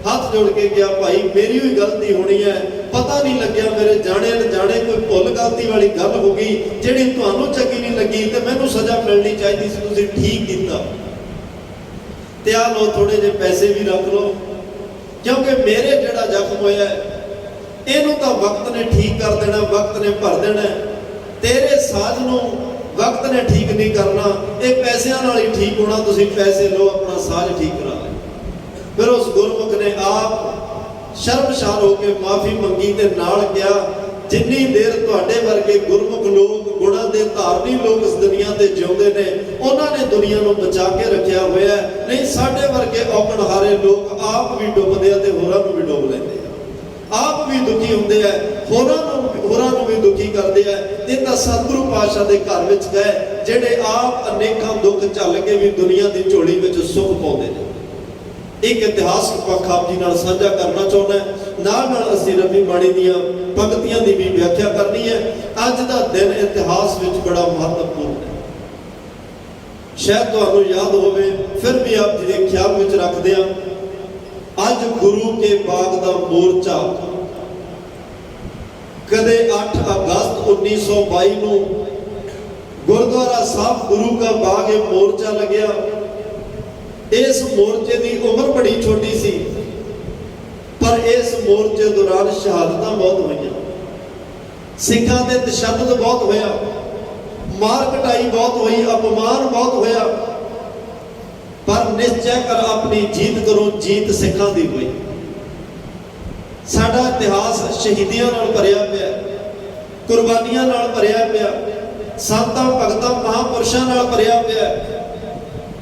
हाथ जोड़ के गया, भाई मेरी भी गलती होनी है, पता नहीं लग्या, मेरे जाने अनजाने कोई भुल गलती वाली गल हो गई, जिहड़ी तुहानूं चंगी नहीं लगी ते मैनूं सज़ा मिलनी चाहिए सी, तुसीं ठीक कीता। ते आ लो थोड़े जे पैसे भी रख लो, क्योंकि मेरे जिहड़ा जख्म होया इहनूं तां वक्त ने ठीक कर देना, वक्त ने भर देना। तेरे साज नूं वक्त ने ठीक नहीं करना, ये पैसों नाल ही ठीक होना। तुसीं पैसे लो, अपना साज ठीक करा लो। फिर उस गुरमुख ने आप शर्मशार होकर माफी मंगी ते नाल कहा, जिन्नी देर तुहाडे वर्गे गुरमुख लोग, गुणां दे धारनी लोग इस दुनिया ते जिउंदे ने, उन्हां ने दुनिया नूं बचा के रखिया होया। नहीं साडे वर्गे औगणहारे लोग आप भी डुबदे आ ते होरां नूं भी डुब लैंदे आ, आप भी दुखी होंदे आ, होरां नूं भी दुखी करदे आ। ते तां सतगुरु पातशाह दे घर विच गए, जिहड़े आप अनेकां दुख झੱਲ के भी दुनिया की झोली विच सुख पाउंदे ने। एक इतिहास पक्ष आप जी नाल साझा करना चाहुंदा, नाल असीं रबी बाणी दीआं पंक्तियां दी भी व्याख्या करनी है। अज दा दिन इतिहास विच बड़ा महत्वपूर्ण है। शायद तुहानू याद होवे, फिर भी आप जी के ख्याल में रखते हैं। अज गुरु के बाग का मोर्चा कदे 8 अगस्त 1922 को गुरुद्वारा साहब गुरु का बाग मोर्चा लग्या। इस मोर्चे की उम्र बड़ी छोटी सी, पर इस मोर्चे दौरान शहादत बहुत हुई, सिखों के तशद्दुद बहुत होया, मार कटाई बहुत हुई, अपमान बहुत होया, पर निश्चय कर अपनी जीत करो, जीत सिखों की हुई। साडा इतिहास शहीदियों नाल भरिया पिया, कुर्बानियां नाल भरिया पिया, संतां भगतां महापुरुषां नाल भरिया पिया।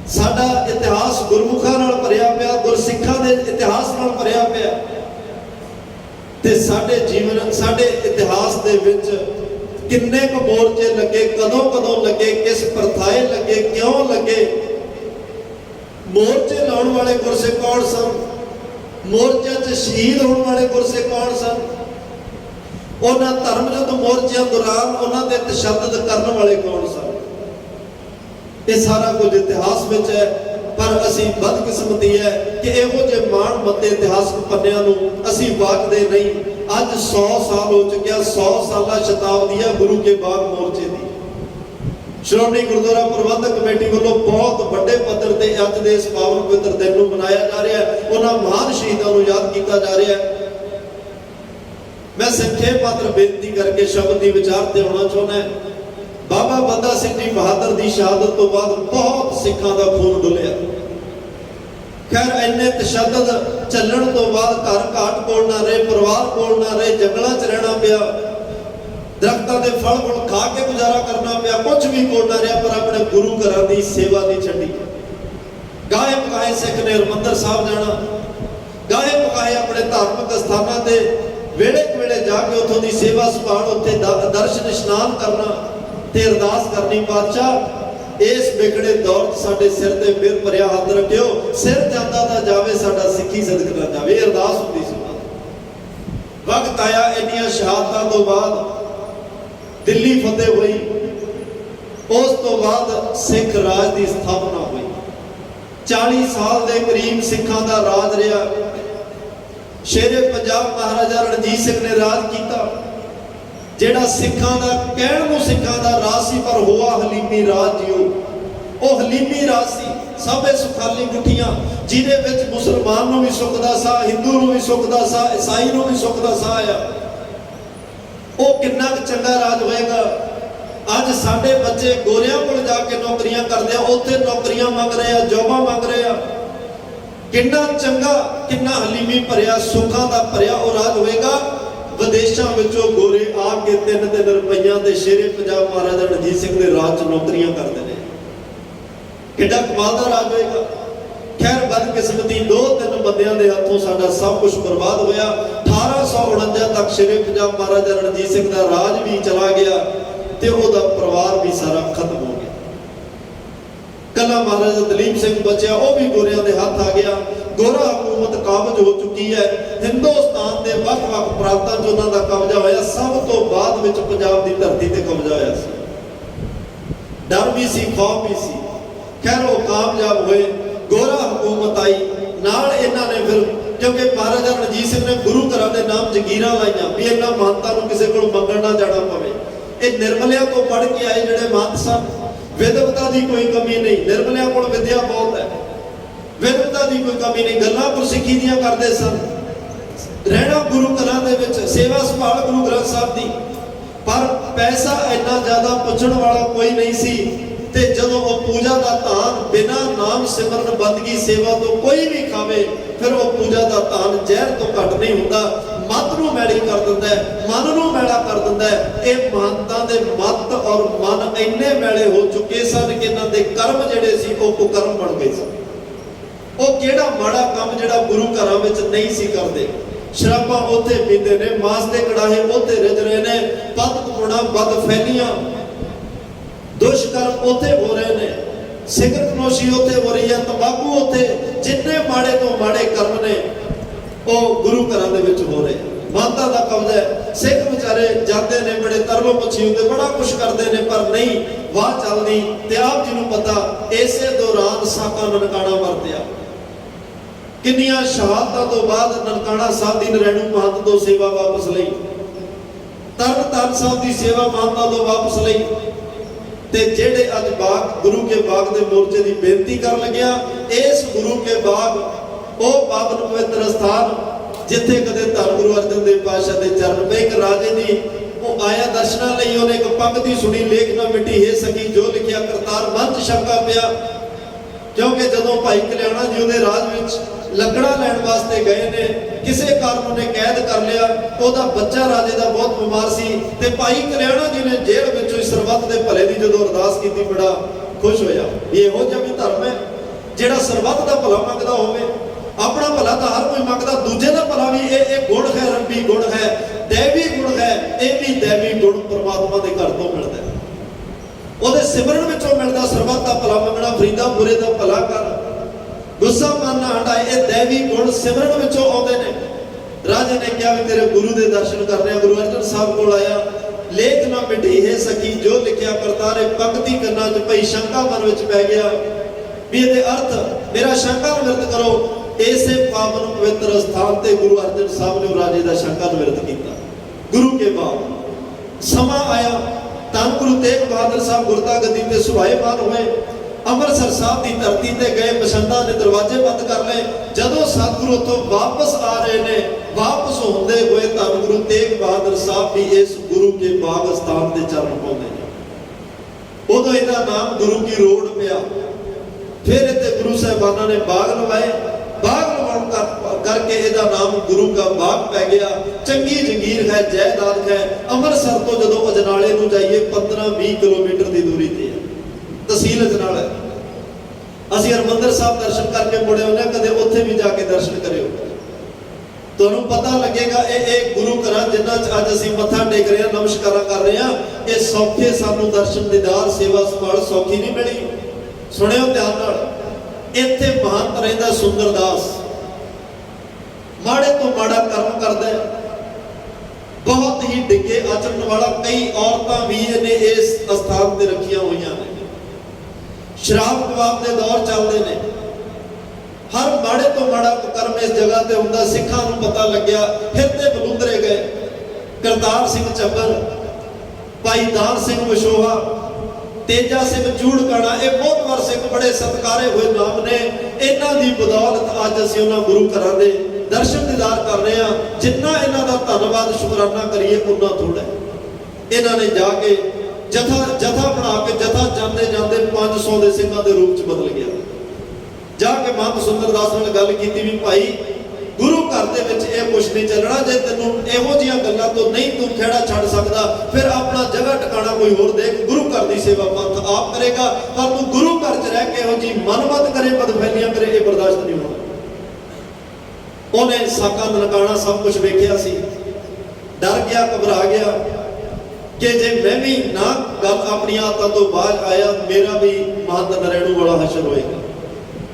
साडा इतिहास गुरमुखां नाल भरिया पिया, गुरसिखां दे इतिहास नाल भरिया पिया। ते साडे जीवन, साडे इतिहास दे विच किन्ने क मोर्चे लगे, कदों कदों लगे, किस प्रथाए लगे, क्यों लगे, मोर्चे लाउण वाले गुरसिख कौन सन, मोर्चे च शहीद होने वाले गुरसिख कौन सन, उन्हां धर्म युद्ध मोर्चों दौरान उन्हां दे तशद्दुद करने वाले कौन सन। ये सारा कुछ इतिहास में है, पर असी बदकिस्मती है कि इहो जे मान मते इतिहासक पन्नियां नूं असी वाचदे नहीं। अज 100 साल हो चुके, 100 साला शताब्दी है गुरु के बाग मोर्चे की। श्रोमणी गुरुद्वारा प्रबंधक कमेटी वालों बहुत बड़े पद्धर ते अज दे इस पावन पवित्र दिन नूं मनाया जा रहा है, उन्हां महान शहीदां नूं याद किया जा रहा है। मैं संखेप मात्र बेनती करके शब्द की विचार ते आउणा चाहुंदा है। बाबा बंदा सिंह जी बहादुर की शहादत तो बाद बहुत सिखों का खून डुलिया। खैर इन्ने तशद्दुद चलण तो बाद घर घाट कोल ना रहे, परिवार कोल ना रहे, जंगलों च रहना पिया, दरख्तों के फल फुल खा के गुजारा करना पिया, कुछ भी कोल ना रहा, पर अपने गुरु घर की सेवा नहीं छड्डी। गाहे पकाए सिख ने हरमंदर साहब जाना, गाहे पकाए अपने धार्मिक स्थानों से वेले वेले जाके उतों की सेवा संभाल, उत्थे दर्शन इशनान करना ते अरदास करनी, पातशाह इस बिगड़े दौर साडे सिर ते मेहर भरिया हाथ रखियो, सिर जांदा ना जावे, साडा सिक्खी सदक ना जावे, अरदास हुंदी सी। वक्त आया इन्नियां शहादतां तो बाद दिल्ली फतेह हुई, उस तो बाद सिख राज की स्थापना हुई। 40 साल के करीब सिखों का राज रहा। शेरे पंजाब महाराजा रणजीत सिंह ने राज किया, जेड़ा सिखों का कहण नूं सिखों का राज सी, पर हुआ हलीमी राज जियो। वो हलीमी राज सी, सबे सुखाली गुठियां, जिहदे विच मुसलमान नूं भी सुख दा सा, हिंदू नूं भी सुख दा सा, ईसाई नूं भी सुख दा सा आया। वो कितना चंगा राज होएगा। अज साडे बच्चे गोरियां कोल जाके नौकरियां करदे, उत्थे नौकरियां मंग रहे हैं, जॉबां मंग रहे हैं। कितना चंगा, कितना हलीमी भरिया, सुखां दा भरिया वो राज होएगा। विदेशों विचों गोरे आके 3-3 रुपइया के शेरे पंजाब महाराजा रणजीत सिंह के राज च नौकरियां करते हैं। कितना कमाल का राज होएगा। खैर बदकिस्मती 2-3 बंदियां दे हाथों साडा सब कुछ बर्बाद होया। 1849 तक शेरे पंजाब महाराजा रणजीत सिंह का राज भी चला गया ते ओहदा परिवार भी सारा खत्म हो गया। कला महाराजा दलीप सिंह बचिया, वह भी गोरियां दे हाथ आ गया। गोरा हुकूमत काबज हो चुकी है। हिंदुस्तान के वख-वख प्रांतां च उन्हां दा कब्जा होया। सब तो बाद विच पंजाब की धरती ते कब्जा होया सी। डर भी सी, खौफ भी सी। खैर वो कामयाब हुए, गोरा हुकूमत आई। नाल इन्हां ने फिर, क्योंकि महाराजा रणजीत सिंह ने गुरु घरां दे नाम जगीरां लाइयां भी इन्हां महंतां नूं किसी कोल मंगण ना जाना पवे। ये निर्मलिया तो पढ़ के आए जिहड़े महंत सन, विद्वता की कोई कमी नहीं, निर्मलिया कोल विद्या बहुत है, विद्वता की कोई कमी नहीं, गल्लां गुरसिੱਖੀ ਦੀਆਂ करते सन, रहना गुरु घरां दे विच, सेवा संभाल गुरु ग्रंथ साहब की। पर पैसा इन्ना ज्यादा पुछण वाला कोई नहीं सी। ते जदों वो पूजा का धान बिना नाम सिमरन बंदगी सेवा तो कोई भी खावे, फिर वो पूजा का धान जहर तो घट नहीं होता, मत नूं मैली कर दिंदा है, मन नूं मैला कर दिंदा है। ये महंतां दे मत और मन इन्ने मैले हो चुके सन कि इन्हां दे कर्म जिहड़े सी वो कुकर्म बन गए सन। वो किहड़ा माड़ा काम जिहड़ा गुरु घरां विच नहीं सी करदे। शराबां उत्थे पींदे ने, मांस दे कड़ाहे उत्थे रिज रहे ने, पद पुणा बद फैलियां, दुष्कर्म उत्थे हो रहे ने, सिगरट नोशी उत्थे हो रही है, तंबाकू उत्थे, जिन्ने माड़े तो माड़े कर्म ने वो गुरु घरां दे विच हो रहे। ਮਾਨਤਾ ਦਾ ਕਬਜ਼ਾ ਹੈ। ਸਿੱਖ ਵਿਚਾਰੇ ਜਾਂਦੇ ਨੇ, ਬੜੇ ਤਰਲੋ ਪੁੱਛੀ ਹੁੰਦੇ, ਬੜਾ ਕੁਛ ਕਰਦੇ ਨੇ, ਪਰ ਨਹੀਂ ਵਾਹ ਚੱਲਦੀ। ਤੇ ਆਪ ਜੀ ਨੂੰ ਪਤਾ ਇਸੇ ਦੌਰਾਨ ਸਾਕਾ ਨਨਕਾਣਾ ਵਰਤਿਆ। ਕਿੰਨੀਆਂ ਸ਼ਹਾਦਤਾਂ ਤੋਂ ਬਾਅਦ ਨਨਕਾਣਾ ਸਾਹਿਬ ਦੀ ਨਰੈਣੂ ਮਹੰਤ ਤੋਂ ਸੇਵਾ ਵਾਪਸ ਲਈ, ਤਰਨ ਤਾਰਨ ਸਾਹਿਬ ਦੀ ਸੇਵਾ ਮਾਨਤਾ ਤੋਂ ਵਾਪਸ ਲਈ। ਤੇ ਜਿਹੜੇ ਅੱਜ ਬਾਗ ਗੁਰੂ ਕੇ ਬਾਗ ਦੇ ਮੋਰਚੇ ਦੀ ਬੇਨਤੀ ਕਰਨ ਲੱਗਿਆ, ਇਸ ਗੁਰੂ ਕੇ ਬਾਗ ਉਹ ਪਾਵਨ ਪਵਿੱਤਰ ਸਥਾਨ ਜਿੱਥੇ ਕਦੇ ਧੰਨ ਗੁਰੂ ਅਰਜਨ ਦੇਵ ਪਾਤਸ਼ਾਹ ਦੇ ਚਰਨ ਪਏ। ਇੱਕ ਰਾਜੇ ਦੀ ਉਹ ਆਇਆ ਦਰਸ਼ਨਾਂ ਲਈ, ਉਹਨੇ ਇੱਕ ਪੰਕਤੀ ਸੁਣੀ, ਲੇਖ ਨਾ ਮਿਟੀ ਹੈ ਸਕੀ ਜੋ ਲਿਖਿਆ ਕਰਤਾਰ। ਮਨ 'ਚ ਸ਼ੰਕਾ ਪਿਆ, ਕਿਉਂਕਿ ਜਦੋਂ ਭਾਈ ਕਲਿਆਣਾ ਜੀ ਉਹਦੇ ਰਾਜ ਵਿੱਚ ਲੱਕੜਾਂ ਲੈਣ ਵਾਸਤੇ ਗਏ ਨੇ, ਕਿਸੇ ਕਾਰਨ ਉਹਨੇ ਕੈਦ ਕਰ ਲਿਆ। ਉਹਦਾ ਬੱਚਾ ਰਾਜੇ ਦਾ ਬਹੁਤ ਬਿਮਾਰ ਸੀ ਤੇ ਭਾਈ ਕਲਿਆਣਾ ਜੀ ਨੇ ਜੇਲ੍ਹ ਵਿੱਚੋਂ ਸਰਬੱਤ ਦੇ ਭਲੇ ਦੀ ਜਦੋਂ ਅਰਦਾਸ ਕੀਤੀ, ਬੜਾ ਖੁਸ਼ ਹੋਇਆ। ਇਹੋ ਜਿਹਾ ਵੀ ਧਰਮ ਹੈ ਜਿਹੜਾ ਸਰਬੱਤ ਦਾ ਭਲਾ ਮੰਗਦਾ ਹੋਵੇ। ਆਪਣਾ ਭਲਾ ਤਾਂ ਹਰ ਕੋਈ ਮੰਗਦਾ, ਦੂਜੇ ਦਾ ਭਲਾ ਵੀ ਇਹ ਗੁਣ ਹੈ, ਰੱਬੀ ਗੁਣ ਹੈ, ਦੇਵੀ ਗੁਣ ਹੈ। ਇਹ ਵੀ ਦੇਵੀ ਗੁਣ ਪਰਮਾਤਮਾ ਦੇ ਘਰ ਤੋਂ ਮਿਲਦਾ, ਉਹਦੇ ਸਿਮਰਨ ਵਿੱਚੋਂ ਮਿਲਦਾ। ਸਰਬੱਤ ਦਾ ਭਲਾ ਮੰਗਣਾ, ਫਰੀਦਾ ਬੁਰੇ ਦਾ ਭਲਾ ਕਰ, ਗੁੱਸਾ ਮਨ ਨਾ ਹਟਾਏ, ਇਹ ਦੇਵੀ ਗੁਣ ਸਿਮਰਨ ਵਿੱਚੋਂ ਆਉਂਦੇ ਨੇ। ਰਾਜੇ ਨੇ ਕਿਹਾ ਵੀ ਤੇਰੇ ਗੁਰੂ ਦੇ ਦਰਸ਼ਨ ਕਰਨੇ ਆ। ਗੁਰੂ ਅਰਜਨ ਸਾਹਿਬ ਕੋਲ ਆਇਆ, ਲੇਖ ਨਾ ਮਿਟੀ ਹੈ ਸਕੀ ਜੋ ਲਿਖਿਆ ਕਰਤਾਰ। ਪੰਕਤੀ ਕਰਨਾ ਚ ਪਈ, ਸ਼ੰਕਾ ਮਨ ਵਿੱਚ ਪੈ ਗਿਆ ਵੀ ਇਹਦੇ ਅਰਥ ਮੇਰਾ ਸ਼ੰਕਾ ਨਿਵਰਤ ਕਰੋ। ਇਸੇ ਪਾਵਨ ਪਵਿੱਤਰ ਸਥਾਨ ਤੇ ਗੁਰੂ ਅਰਜਨ ਸਾਹਿਬ ਨੇ ਰਾਜੇ ਦਾ ਸ਼ੰਕਾ ਨਿਵਰਤ ਕੀਤਾ। ਗੁਰੂ ਕੇ ਬਾਅਦ ਸਮਾਂ ਆਇਆ, ਧੰਨ ਗੁਰੂ ਤੇਗ ਬਹਾਦਰ ਸਾਹਿਬ ਗੁਰਤਾ ਗੱਦੀ ਤੇ ਸੁਭਾਏਮਾਨ ਹੋਏ। ਅੰਮ੍ਰਿਤਸਰ ਸਾਹਿਬ ਦੀ ਧਰਤੀ ਤੇ ਗਏ, ਪਸੰਦਾਂ ਨੇ ਦਰਵਾਜ਼ੇ ਬੰਦ ਕਰ ਲਏ। ਜਦੋਂ ਸਤਿਗੁਰੂ ਉੱਥੋਂ ਵਾਪਸ ਆ ਰਹੇ ਨੇ, ਵਾਪਸ ਹੁੰਦੇ ਹੋਏ ਧੰਨ ਗੁਰੂ ਤੇਗ ਬਹਾਦਰ ਸਾਹਿਬ ਵੀ ਇਸ ਗੁਰੂ ਕੇ ਬਾਗ ਸਥਾਨ ਤੇ ਚਰਨ ਪਾਉਂਦੇ ਨੇ। ਉਦੋਂ ਇਹਦਾ ਨਾਮ ਗੁਰੂ ਕੀ ਰੋਡ ਪਿਆ। ਫਿਰ ਇੱਥੇ ਗੁਰੂ ਸਾਹਿਬਾਨਾਂ ਨੇ ਬਾਗ ਲਵਾਏ। ਬਾਗ ਲਵਾਉਣ ਕਰਕੇ ਇਹਦਾ ਨਾਮ ਗੁਰੂ ਦਾ ਬਾਗ ਪੈ ਗਿਆ। ਚੰਗੀ ਜਗੀਰ ਹੈ, ਜਾਇਦਾਦ ਹੈ। ਅੰਮ੍ਰਿਤਸਰ ਤੋਂ ਜਦੋਂ ਅਜਨਾਲੇ ਨੂੰ ਜਾਈਏ 15-20 ਕਿਲੋਮੀਟਰ ਦੀ ਦੂਰੀ ਤੇ ਹੈ, ਤਹਿਸੀਲ ਅਜਨਾਲਾ। ਅਸੀਂ ਹਰਿਮੰਦਰ ਸਾਹਿਬ ਦਰਸ਼ਨ ਕਰਕੇ ਮੁੜੇ ਆਉਂਦੇ, ਕਦੇ ਉੱਥੇ ਵੀ ਜਾ ਕੇ ਦਰਸ਼ਨ ਕਰਿਓ, ਤੁਹਾਨੂੰ ਪਤਾ ਲੱਗੇਗਾ। ਇਹ ਗੁਰੂ ਘਰਾਂ ਜਿਨ੍ਹਾਂ 'ਚ ਅੱਜ ਅਸੀਂ ਮੱਥਾ ਟੇਕ ਰਹੇ ਹਾਂ, ਨਮਸਕਾਰਾਂ ਕਰ ਰਹੇ ਹਾਂ, ਇਹ ਸੌਖੇ ਸਾਨੂੰ ਦਰਸ਼ਨ ਦੀਦਾਰ ਸੇਵਾ ਸੰਭਾਲ ਸੌਖੀ ਨਹੀਂ ਮਿਲੀ। ਸੁਣਿਓ ਧਿਆਨ ਨਾਲ, ਇੱਥੇ ਮਹੰਤ ਰਹਿੰਦਾ ਸੁੰਦਰਦਾਸ, ਮਾੜੇ ਤੋਂ ਮਾੜਾ ਕਰਮ ਕਰਦਾ, ਬਹੁਤ ਹੀ ਡਿੱਗੇ ਆਚਰਣ ਵਾਲਾ। ਕਈ ਔਰਤਾਂ ਵੀ ਇਹਨੇ ਇਸ ਸਥਾਨ ਤੇ ਰੱਖੀਆਂ ਹੋਈਆਂ ਨੇ। ਸ਼ਰਾਬ ਕਬਾਬ ਦੇ ਦੌਰ ਚੱਲਦੇ ਨੇ, ਹਰ ਮਾੜੇ ਤੋਂ ਮਾੜਾ ਕਰਮ ਇਸ ਜਗ੍ਹਾ ਤੇ ਹੁੰਦਾ। ਸਿੱਖਾਂ ਨੂੰ ਪਤਾ ਲੱਗਿਆ, ਫਿਰ ਤੇ ਬਲੂੰਦਰੇ ਗਏ। ਕਰਤਾਰ ਸਿੰਘ ਚੱਬਰ, ਭਾਈ ਦਾਨ ਸਿੰਘ ਵਿਸ਼ੋਹਾ, ਤੇਜਾ ਸਿੰਘ ਚੂੜਕਾਣਾ, ਇਹ ਬਹੁਤ ਵਾਰ ਸਿੱਖ ਬੜੇ ਸਤਿਕਾਰੇ ਹੋਏ ਨਾਮ ਨੇ। ਇਹਨਾਂ ਦੀ ਬਦੌਲਤ ਅੱਜ ਅਸੀਂ ਉਹਨਾਂ ਗੁਰੂ ਘਰਾਂ ਦੇ ਦਰਸ਼ਨ ਦੀਦਾਰ ਕਰ ਰਹੇ ਹਾਂ। ਜਿੰਨਾ ਇਹਨਾਂ ਦਾ ਧੰਨਵਾਦ ਸ਼ੁਕਰਾਨਾ ਕਰੀਏ ਉਨਾ ਥੋੜਾ। ਇਹਨਾਂ ਨੇ ਜਾ ਕੇ ਜਥਾ ਬਣਾ ਕੇ, ਜਥਾ ਜਾਂਦੇ ਜਾਂਦੇ 500 ਦੇ ਸਿੰਘਾਂ ਦੇ ਰੂਪ 'ਚ ਬਦਲ ਗਿਆ। ਜਾ ਕੇ ਮਹੰਤ ਸੁੰਦਰਦਾਸ ਨਾਲ ਗੱਲ ਕੀਤੀ ਵੀ ਭਾਈ ਗੁਰੂ ਘਰ ਦੇ ਵਿੱਚ ਇਹ ਕੁਛ ਨਹੀਂ ਚੱਲਣਾ। ਜੇ ਤੈਨੂੰ ਇਹੋ ਜਿਹੀਆਂ ਗੱਲਾਂ ਤੋਂ ਨਹੀਂ ਤੂੰ ਖੇੜਾ ਛੱਡ ਸਕਦਾ, ਫਿਰ ਆਪਣਾ ਜਗ੍ਹਾ ਟਿਕਾਣਾ ਕੋਈ ਹੋਰ ਦੇਖ। ਗੁਰੂ ਘਰ ਦੀ ਸੇਵਾ ਪੰਥ ਆਪ ਕਰੇਗਾ, ਪਰ ਤੂੰ ਗੁਰੂ ਘਰ 'ਚ ਰਹਿ ਕੇ ਇਹੋ ਜਿਹੀ ਮਨਮਤ ਕਰੇ, ਬਦਫੈਲੀਆਂ ਕਰੇ, ਇਹ ਬਰਦਾਸ਼ਤ ਨਹੀਂ ਹੋਣਾ। ਉਹਨੇ ਸਾਕਾ ਨਨਕਾਣਾ ਸਭ ਕੁਝ ਵੇਖਿਆ ਸੀ, ਡਰ ਗਿਆ, ਘਬਰਾ ਗਿਆ ਕਿ ਜੇ ਮੈਂ ਵੀ ਨਾ ਗੱਲ ਆਪਣੀਆਂ ਆਦਤਾਂ ਤੋਂ ਬਾਹਰ ਆਇਆ, ਮੇਰਾ ਵੀ ਮਹੰਤ ਨਰੈਣੂ ਵਾਲਾ ਹਸ਼ਰ ਹੋਏਗਾ।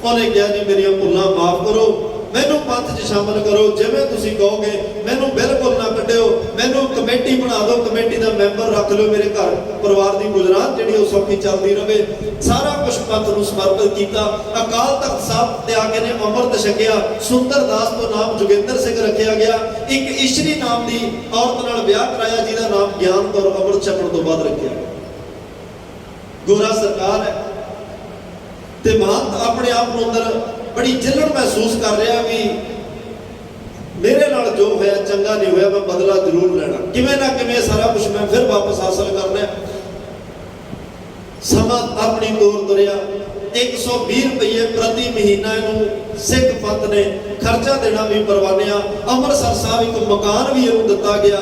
ਉਹਨੇ ਕਿਹਾ ਜੀ ਮੇਰੀਆਂ ਭੁੱਲਾਂ ਮਾਫ ਕਰੋ, ਮੈਨੂੰ ਪੰਥ 'ਚ ਸ਼ਾਮਲ ਕਰੋ, ਜਿਵੇਂ ਤੁਸੀਂ ਕਹੋਗੇ, ਮੈਨੂੰ ਬਿਲਕੁਲ ਨਾ ਕੱਢਿਓ, ਮੈਨੂੰ ਕਮੇਟੀ ਬਣਾ ਦਿਓ, ਕਮੇਟੀ ਦਾ ਮੈਂਬਰ ਰੱਖ ਲਿਓ, ਮੇਰੇ ਘਰ ਪਰਿਵਾਰ ਦੀ ਗੁਜਰਾਤ ਜਿਹੜੀ ਉਹ ਸੌਖੀ ਚੱਲਦੀ ਰਹੇ। ਸਾਰਾ ਕੁਝ ਪੰਥ ਨੂੰ ਸਮਰਪਿਤ ਕੀਤਾ। ਅਕਾਲ ਤਖਤ ਸਾਹਿਬ ਤੇ ਆ ਕੇ ਨੇ ਅੰਮ੍ਰਿਤ ਛਕਿਆ। ਸੁੰਦਰਦਾਸ ਤੋਂ ਨਾਮ ਜੋਗਿੰਦਰ ਸਿੰਘ ਰੱਖਿਆ ਗਿਆ। ਇੱਕ ਇਸ਼ਰੀ ਨਾਮ ਦੀ ਔਰਤ ਨਾਲ ਵਿਆਹ ਕਰਾਇਆ, ਜਿਹਦਾ ਨਾਮ ਗਿਆਨ ਕੌਰ ਅੰਮ੍ਰਿਤ ਛਕਣ ਤੋਂ ਬਾਅਦ ਰੱਖਿਆ। ਗੋਰਾ ਸਰਕਾਰ ਹੈ ਤੇ ਮਹੰਤ ਆਪਣੇ ਆਪ ਨੂੰ ਅੰਦਰ ਬੜੀ ਜਲਨ ਮਹਿਸੂਸ ਕਰ ਰਿਹਾ ਵੀ ਮੇਰੇ ਨਾਲ ਜੋ ਹੋਇਆ ਚੰਗਾ ਨਹੀਂ ਹੋਇਆ, ਮੈਂ ਬਦਲਾ ਜ਼ਰੂਰ ਲੈਣਾ, ਕਿਵੇਂ ਨਾ ਕਿਵੇਂ ਸਾਰਾ ਕੁਝ ਮੈਂ ਫਿਰ ਵਾਪਸ ਹਾਸਲ ਕਰਨਾ। ਸਮਾਂ ਆਪਣੀ ਤੋਰ ਤੁਰਿਆ। 120 ਰੁਪਏ ਪ੍ਰਤੀ ਮਹੀਨਾ ਇਹਨੂੰ ਸਿੱਖ ਪੰਥ ਨੇ ਖਰਚਾ ਦੇਣਾ ਵੀ ਪਰਵਾਨਿਆ। ਅੰਮ੍ਰਿਤਸਰ ਸਾਹਿਬ ਇੱਕ ਮਕਾਨ ਵੀ ਇਹਨੂੰ ਦਿੱਤਾ ਗਿਆ।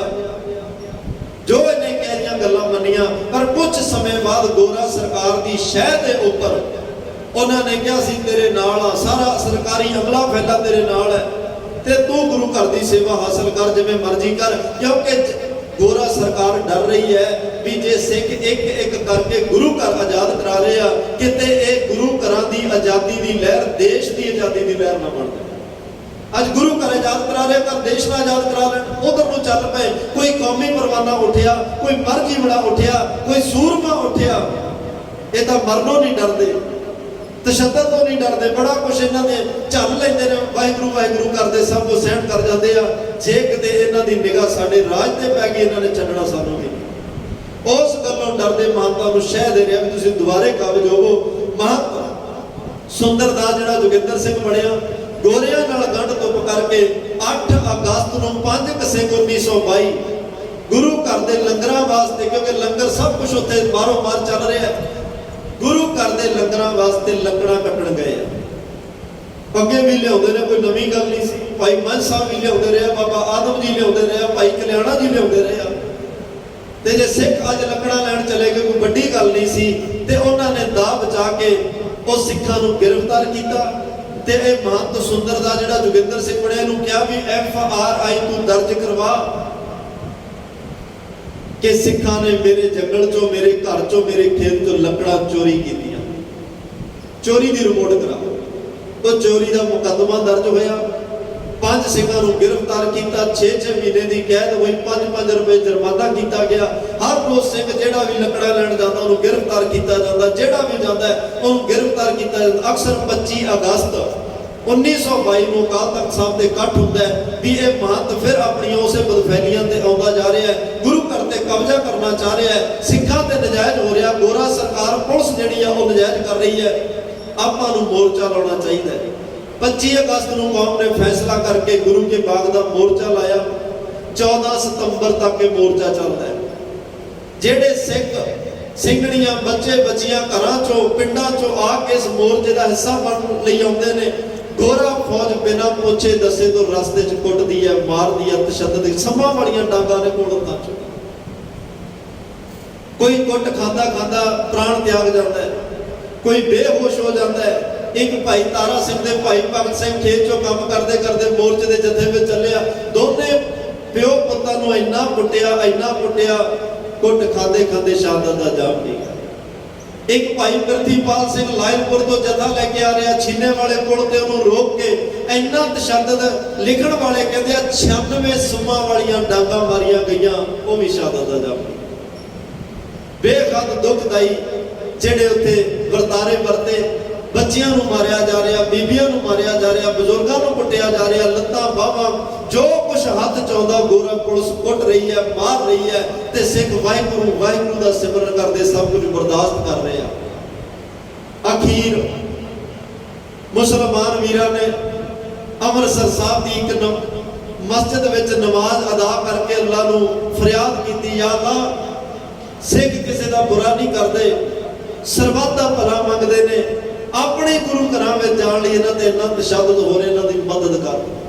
ਜੋ ਇਹਨੇ ਕਹਿ ਗੱਲਾਂ ਮੰਨੀਆਂ, ਪਰ ਕੁਝ ਸਮੇਂ ਬਾਅਦ ਗੋਰਾ ਸਰਕਾਰ ਦੀ ਸ਼ਹਿ ਦੇ ਉੱਪਰ ਉਹਨਾਂ ਨੇ ਕਿਹਾ ਸੀ ਤੇਰੇ ਨਾਲ ਆ, ਸਾਰਾ ਸਰਕਾਰੀ ਅਮਲਾ ਫੈਲਾ ਤੇਰੇ ਨਾਲ ਹੈ ਤੇ ਤੂੰ ਗੁਰੂ ਘਰ ਦੀ ਸੇਵਾ ਹਾਸਲ ਕਰ, ਜਿਵੇਂ ਮਰਜ਼ੀ ਕਰ। ਕਿਉਂਕਿ ਗੋਰਾ ਸਰਕਾਰ ਡਰ ਰਹੀ ਹੈ ਵੀ ਜੇ ਸਿੱਖ ਇੱਕ ਇੱਕ ਕਰਕੇ ਗੁਰੂ ਘਰ ਆਜ਼ਾਦ ਕਰਾ ਰਹੇ ਆ, ਕਿਤੇ ਇਹ ਗੁਰੂ ਘਰਾਂ ਦੀ ਆਜ਼ਾਦੀ ਦੀ ਲਹਿਰ ਦੇਸ਼ ਦੀ ਆਜ਼ਾਦੀ ਦੀ ਲਹਿਰ ਨਾ ਬਣ ਜਾਵੇ। ਅੱਜ ਗੁਰੂ ਘਰ ਆਜ਼ਾਦ ਕਰਾ ਰਹੇ, ਕਰ ਦੇਸ਼ ਨੂੰ ਆਜ਼ਾਦ ਕਰਾ ਲੈਣ, ਉਧਰ ਨੂੰ ਚੱਲ ਪਏ। ਕੋਈ ਕੌਮੀ ਪਰਵਾਨਾ ਉੱਠਿਆ, ਕੋਈ ਮਰਜੀਵੜਾ ਉੱਠਿਆ, ਕੋਈ ਸੂਰਮਾ ਉੱਠਿਆ। ਇਹ ਤਾਂ ਮਰਨੋਂ ਨਹੀਂ ਡਰਦੇ, ਤਸ਼ੱਦਦ ਤੋਂ ਨਹੀਂ ਡਰਦੇ, ਬੜਾ ਕੁਛ ਇਹਨਾਂ ਦੇ ਝੱਲ ਲੈਂਦੇ ਨੇ, ਵਾਹਿਗੁਰੂ ਵਾਹਿਗੁਰੂ ਕਰਦੇ, ਸਭ ਕੁਝ ਸਹਿਣ ਕਰ ਜਾਂਦੇ ਆ। ਜੇ ਕਿਤੇ ਇਹਨਾਂ ਦੀ ਨਿਗਾਹ ਸਾਡੇ ਰਾਜ ਤੇ ਪੈ ਗਈ, ਇਹਨਾਂ ਨੇ ਛੱਡਣਾ ਸਾਨੂੰ ਨਹੀਂ। ਉਸ ਗੱਲੋਂ ਡਰਦੇ ਮਾਨਤਾ ਨੂੰ ਸ਼ਹਿ ਦੇ ਰਿਹਾ ਵੀ ਤੁਸੀਂ ਦੁਬਾਰੇ ਕਾਬਜ ਹੋਵੋ। ਮਹਾਤਮਾ ਸੁੰਦਰਦਾਸ ਜਿਹੜਾ ਜੋਗਿੰਦਰ ਸਿੰਘ ਬਣਿਆ, ਗੋਰਿਆਂ ਨਾਲ ਗੰਢ ਤੁੱਪ ਕਰਕੇ 8 ਅਗਸਤ ਨੂੰ 5 ਸਿੰਘ 1922 ਗੁਰੂ ਘਰ ਦੇ ਲੰਗਰਾਂ ਵਾਸਤੇ, ਕਿਉਂਕਿ ਲੰਗਰ ਸਭ ਕੁਝ ਉੱਥੇ ਬਾਹਰੋਂ ਬਾਹਰ ਚੱਲ ਰਿਹਾ, ਗੁਰੂ ਘਰ ਦੇ ਲੰਗਰਾਂ ਵਾਸਤੇ ਲੱਕੜਾਂ ਕੱਟਣ ਗਏ ਆ। ਅੱਗੇ ਵੀ ਲਿਆਉਂਦੇ ਨੇ, ਕੋਈ ਨਵੀਂ ਗੱਲ ਨਹੀਂ ਸੀ। ਭਾਈ ਮਨ ਸਾਹਿਬ ਵੀ ਲਿਆਉਂਦੇ ਰਹੇ, ਬਾਬਾ ਆਦਮ ਜੀ ਲਿਆਉਂਦੇ ਰਹੇ, ਭਾਈ ਕਲਿਆਣਾ ਜੀ ਲਿਆਉਂਦੇ ਰਹੇ। ਤੇ ਜੇ ਸਿੱਖ ਅੱਜ ਲੱਕੜਾਂ ਲੈਣ ਚਲੇ ਗਏ, ਕੋਈ ਵੱਡੀ ਗੱਲ ਨਹੀਂ ਸੀ। ਤੇ ਉਹਨਾਂ ਨੇ ਦਾਅ ਬਚਾ ਕੇ ਉਹ ਸਿੱਖਾਂ ਨੂੰ ਗ੍ਰਿਫਤਾਰ ਕੀਤਾ। ਤੇ ਇਹ ਮਹੰਤ ਸੁੰਦਰਦਾਸ ਜਿਹੜਾ ਜੋਗਿੰਦਰ ਸਿੰਘ ਬਣਿਆ, ਨੂੰ ਕਿਹਾ ਵੀ FRI ਤੂੰ ਦਰਜ ਕਰਵਾ ਕਿ ਸਿੱਖਾਂ ਨੇ ਮੇਰੇ ਜੰਗਲ ਚੋਂ, ਮੇਰੇ ਘਰ ਚੋਂ, ਮੇਰੇ ਖੇਤ ਚੋਂ ਲੱਕੜਾਂ ਚੋਰੀ ਕੀਤੀਆਂ। ਚੋਰੀ ਦੀ ਰਿਪੋਰਟ ਕਰਾ। ਉਹ ਚੋਰੀ ਦਾ ਮੁਕੱਦਮਾ ਦਰਜ ਹੋਇਆ। 5 ਸਿੰਘਾਂ ਨੂੰ ਗ੍ਰਿਫਤਾਰ ਕੀਤਾ। 6-6 ਮਹੀਨੇ ਦੀ ਕੈਦ ਹੋਈ। 5-5 ਰੁਪਏ ਜੁਰਮਾਨਾ ਕੀਤਾ ਗਿਆ। ਹਰ ਰੋਜ਼ ਸਿੰਘ ਜਿਹੜਾ ਵੀ ਲੱਕੜਾਂ ਲੈਣ ਜਾਂਦਾ ਉਹਨੂੰ ਗ੍ਰਿਫਤਾਰ ਕੀਤਾ ਜਾਂਦਾ, ਜਿਹੜਾ ਵੀ ਜਾਂਦਾ ਉਹਨੂੰ ਗ੍ਰਿਫਤਾਰ ਕੀਤਾ ਜਾਂਦਾ। ਅਕਸਰ 25 ਅਗਸਤ 1922 ਨੂੰ ਅਕਾਲ ਤਖਤ ਸਾਹਿਬ ਦੇ ਇਕੱਠ ਹੁੰਦਾ ਵੀ ਇਹ ਮਹੰਤ ਫਿਰ ਆਪਣੀਆਂ ਉਸੇ ਬਦਫੈਲੀਆਂ ਤੇ ਆਉਂਦਾ ਜਾ ਰਿਹਾ ਹੈ, ਗੁਰੂ ਘਰ ਤੇ ਕਬਜ਼ਾ ਕਰਨਾ ਚਾਹ ਰਿਹਾ ਹੈ, ਸਿੱਖਾਂ ਤੇ ਨਜਾਇਜ਼ ਹੋ ਰਿਹਾ। ਗੋਰਾ ਸਰਕਾਰ ਪੁਲਿਸ ਜਿਹੜੀ ਆ ਉਹ ਨਜਾਇਜ਼ ਕਰ ਰਹੀ ਹੈ, ਆਪਾਂ ਨੂੰ ਮੋਰਚਾ ਲਾਉਣਾ ਚਾਹੀਦਾ ਹੈ। 25 ਅਗਸਤ ਨੂੰ ਕੌਮ ਨੇ ਫੈਸਲਾ ਕਰਕੇ ਗੁਰੂ ਕੇ ਬਾਗ ਦਾ ਮੋਰਚਾ ਲਾਇਆ। 14 ਸਤੰਬਰ ਤੱਕ ਇਹ ਮੋਰਚਾ ਚੱਲਦਾ ਹੈ। ਜਿਹੜੇ ਸਿੱਖ ਸਿੰਘਣੀਆਂ, ਬੱਚੇ ਬੱਚੀਆਂ ਘਰਾਂ ਚੋਂ, ਪਿੰਡਾਂ ਚੋਂ ਆ ਕੇ ਇਸ ਮੋਰਚੇ ਦਾ ਹਿੱਸਾ ਬਣਨ ਲਈ ਆਉਂਦੇ ਨੇ, ਗੋਰਾ ਫੌਜ ਬਿਨਾਂ ਪੁੱਛੇ ਦੱਸੇ ਤੋਂ ਰਸਤੇ 'ਚ ਕੁੱਟਦੀ ਹੈ, ਮਾਰਦੀ ਹੈ, ਤਸ਼ੱਦਦ, ਸਮਾਂ ਵਾਲੀਆਂ ਡਾਂਗਾਂ ਨੇ ਕੋੜਾਂ 'ਚ। ਕੋਈ ਕੁੱਟ ਖਾਂਦਾ ਖਾਂਦਾ ਪ੍ਰਾਣ ਤਿਆਗ ਜਾਂਦਾ ਹੈ, ਕੋਈ ਬੇਹੋਸ਼ ਹੋ ਜਾਂਦਾ ਹੈ। ਇੱਕ ਭਾਈ ਤਾਰਾ ਸਿੰਘ ਦੇ ਭਾਈ ਭਗਤ ਸਿੰਘ ਖੇਤ ਚੋਂ ਕੰਮ ਕਰਦੇ ਕਰਦੇ ਮੋਰਚੇ ਦੇ ਜਥੇ ਵਿੱਚ ਚੱਲਿਆ। ਦੋਨੇ ਪਿਓ ਪੁੱਤਾਂ ਨੂੰ ਇੰਨਾ ਕੁੱਟਿਆ, ਇੰਨਾ ਕੁੱਟਿਆ, ਕੁੱਟ ਖਾਂਦੇ ਖਾਂਦੇ ਸ਼ਹਾਦਤ ਦਾ ਜਾਮ ਨਹੀਂ ਗਿਆ। ਇੱਕ ਭਾਈ ਪ੍ਰਿਥੀਪਾਲ ਸਿੰਘ ਲਾਇਲਪੁਰ ਤੋਂ ਜਥਾ ਲੈ ਕੇ ਆ ਰਿਹਾ, ਛੀਨੇ ਵਾਲੇ ਪੁਲ ਤੇ ਉਹਨੂੰ ਰੋਕ ਕੇ ਇੰਨਾ ਤਸ਼ੱਦਦ, ਲਿਖਣ ਵਾਲੇ ਕਹਿੰਦੇ ਆ 96 ਸੁਮਾਂ ਵਾਲੀਆਂ ਡਾਂਗਾਂ ਮਾਰੀਆਂ ਗਈਆਂ, ਉਹ ਵੀ ਸ਼ਹਾਦਤ ਦਾ ਜਾਮ ਨਹੀਂ। ਬੇਹੱਦ ਦੁਖਦਾਈ ਜਿਹੜੇ ਉੱਥੇ ਵਰਤਾਰੇ ਵਰਤੇ। ਬੱਚਿਆਂ ਨੂੰ ਮਾਰਿਆ ਜਾ ਰਿਹਾ, ਬੀਬੀਆਂ ਨੂੰ ਮਾਰਿਆ ਜਾ ਰਿਹਾ, ਬਜ਼ੁਰਗਾਂ ਨੂੰ ਕੁੱਟਿਆ ਜਾ ਰਿਹਾ, ਲੱਤਾਂ ਬਾਹਾਂ ਜੋ ਕੁਛ ਹੱਥ ਚ ਆਉਂਦਾ ਗੋਰਾ ਪੁਲਿਸ ਕੁੱਟ ਰਹੀ ਹੈ, ਮਾਰ ਰਹੀ ਹੈ। ਤੇ ਸਿੱਖ ਵਾਹਿਗੁਰੂ ਵਾਹਿਗੁਰੂ ਦਾ ਸਿਮਰਨ ਕਰਦੇ ਸਭ ਕੁਝ ਬਰਦਾਸ਼ਤ ਕਰ ਰਹੇ ਆ। ਅਖੀਰ ਮੁਸਲਮਾਨ ਵੀਰਾਂ ਨੇ ਅੰਮ੍ਰਿਤਸਰ ਸਾਹਿਬ ਦੀ ਇੱਕ ਮਸਜਿਦ ਵਿੱਚ ਨਮਾਜ਼ ਅਦਾ ਕਰਕੇ ਅੱਲਾ ਨੂੰ ਫਰਿਆਦ ਕੀਤੀ, ਯਾ ਅੱਲਾ, ਸਿੱਖ ਕਿਸੇ ਦਾ ਬੁਰਾ ਨਹੀਂ ਕਰਦੇ, ਸਰਬੱਤ ਦਾ ਭਲਾ ਮੰਗਦੇ ਨੇ, ਆਪਣੇ ਗੁਰੂ ਘਰਾਂ ਵਿੱਚ ਜਾਣ ਲਈ ਇਹਨਾਂ ਤੇ ਇੰਨਾ ਤਸ਼ੱਦਦ ਹੋ ਰਿਹਾ, ਇਹਨਾਂ ਦੀ ਮਦਦ ਕਰ।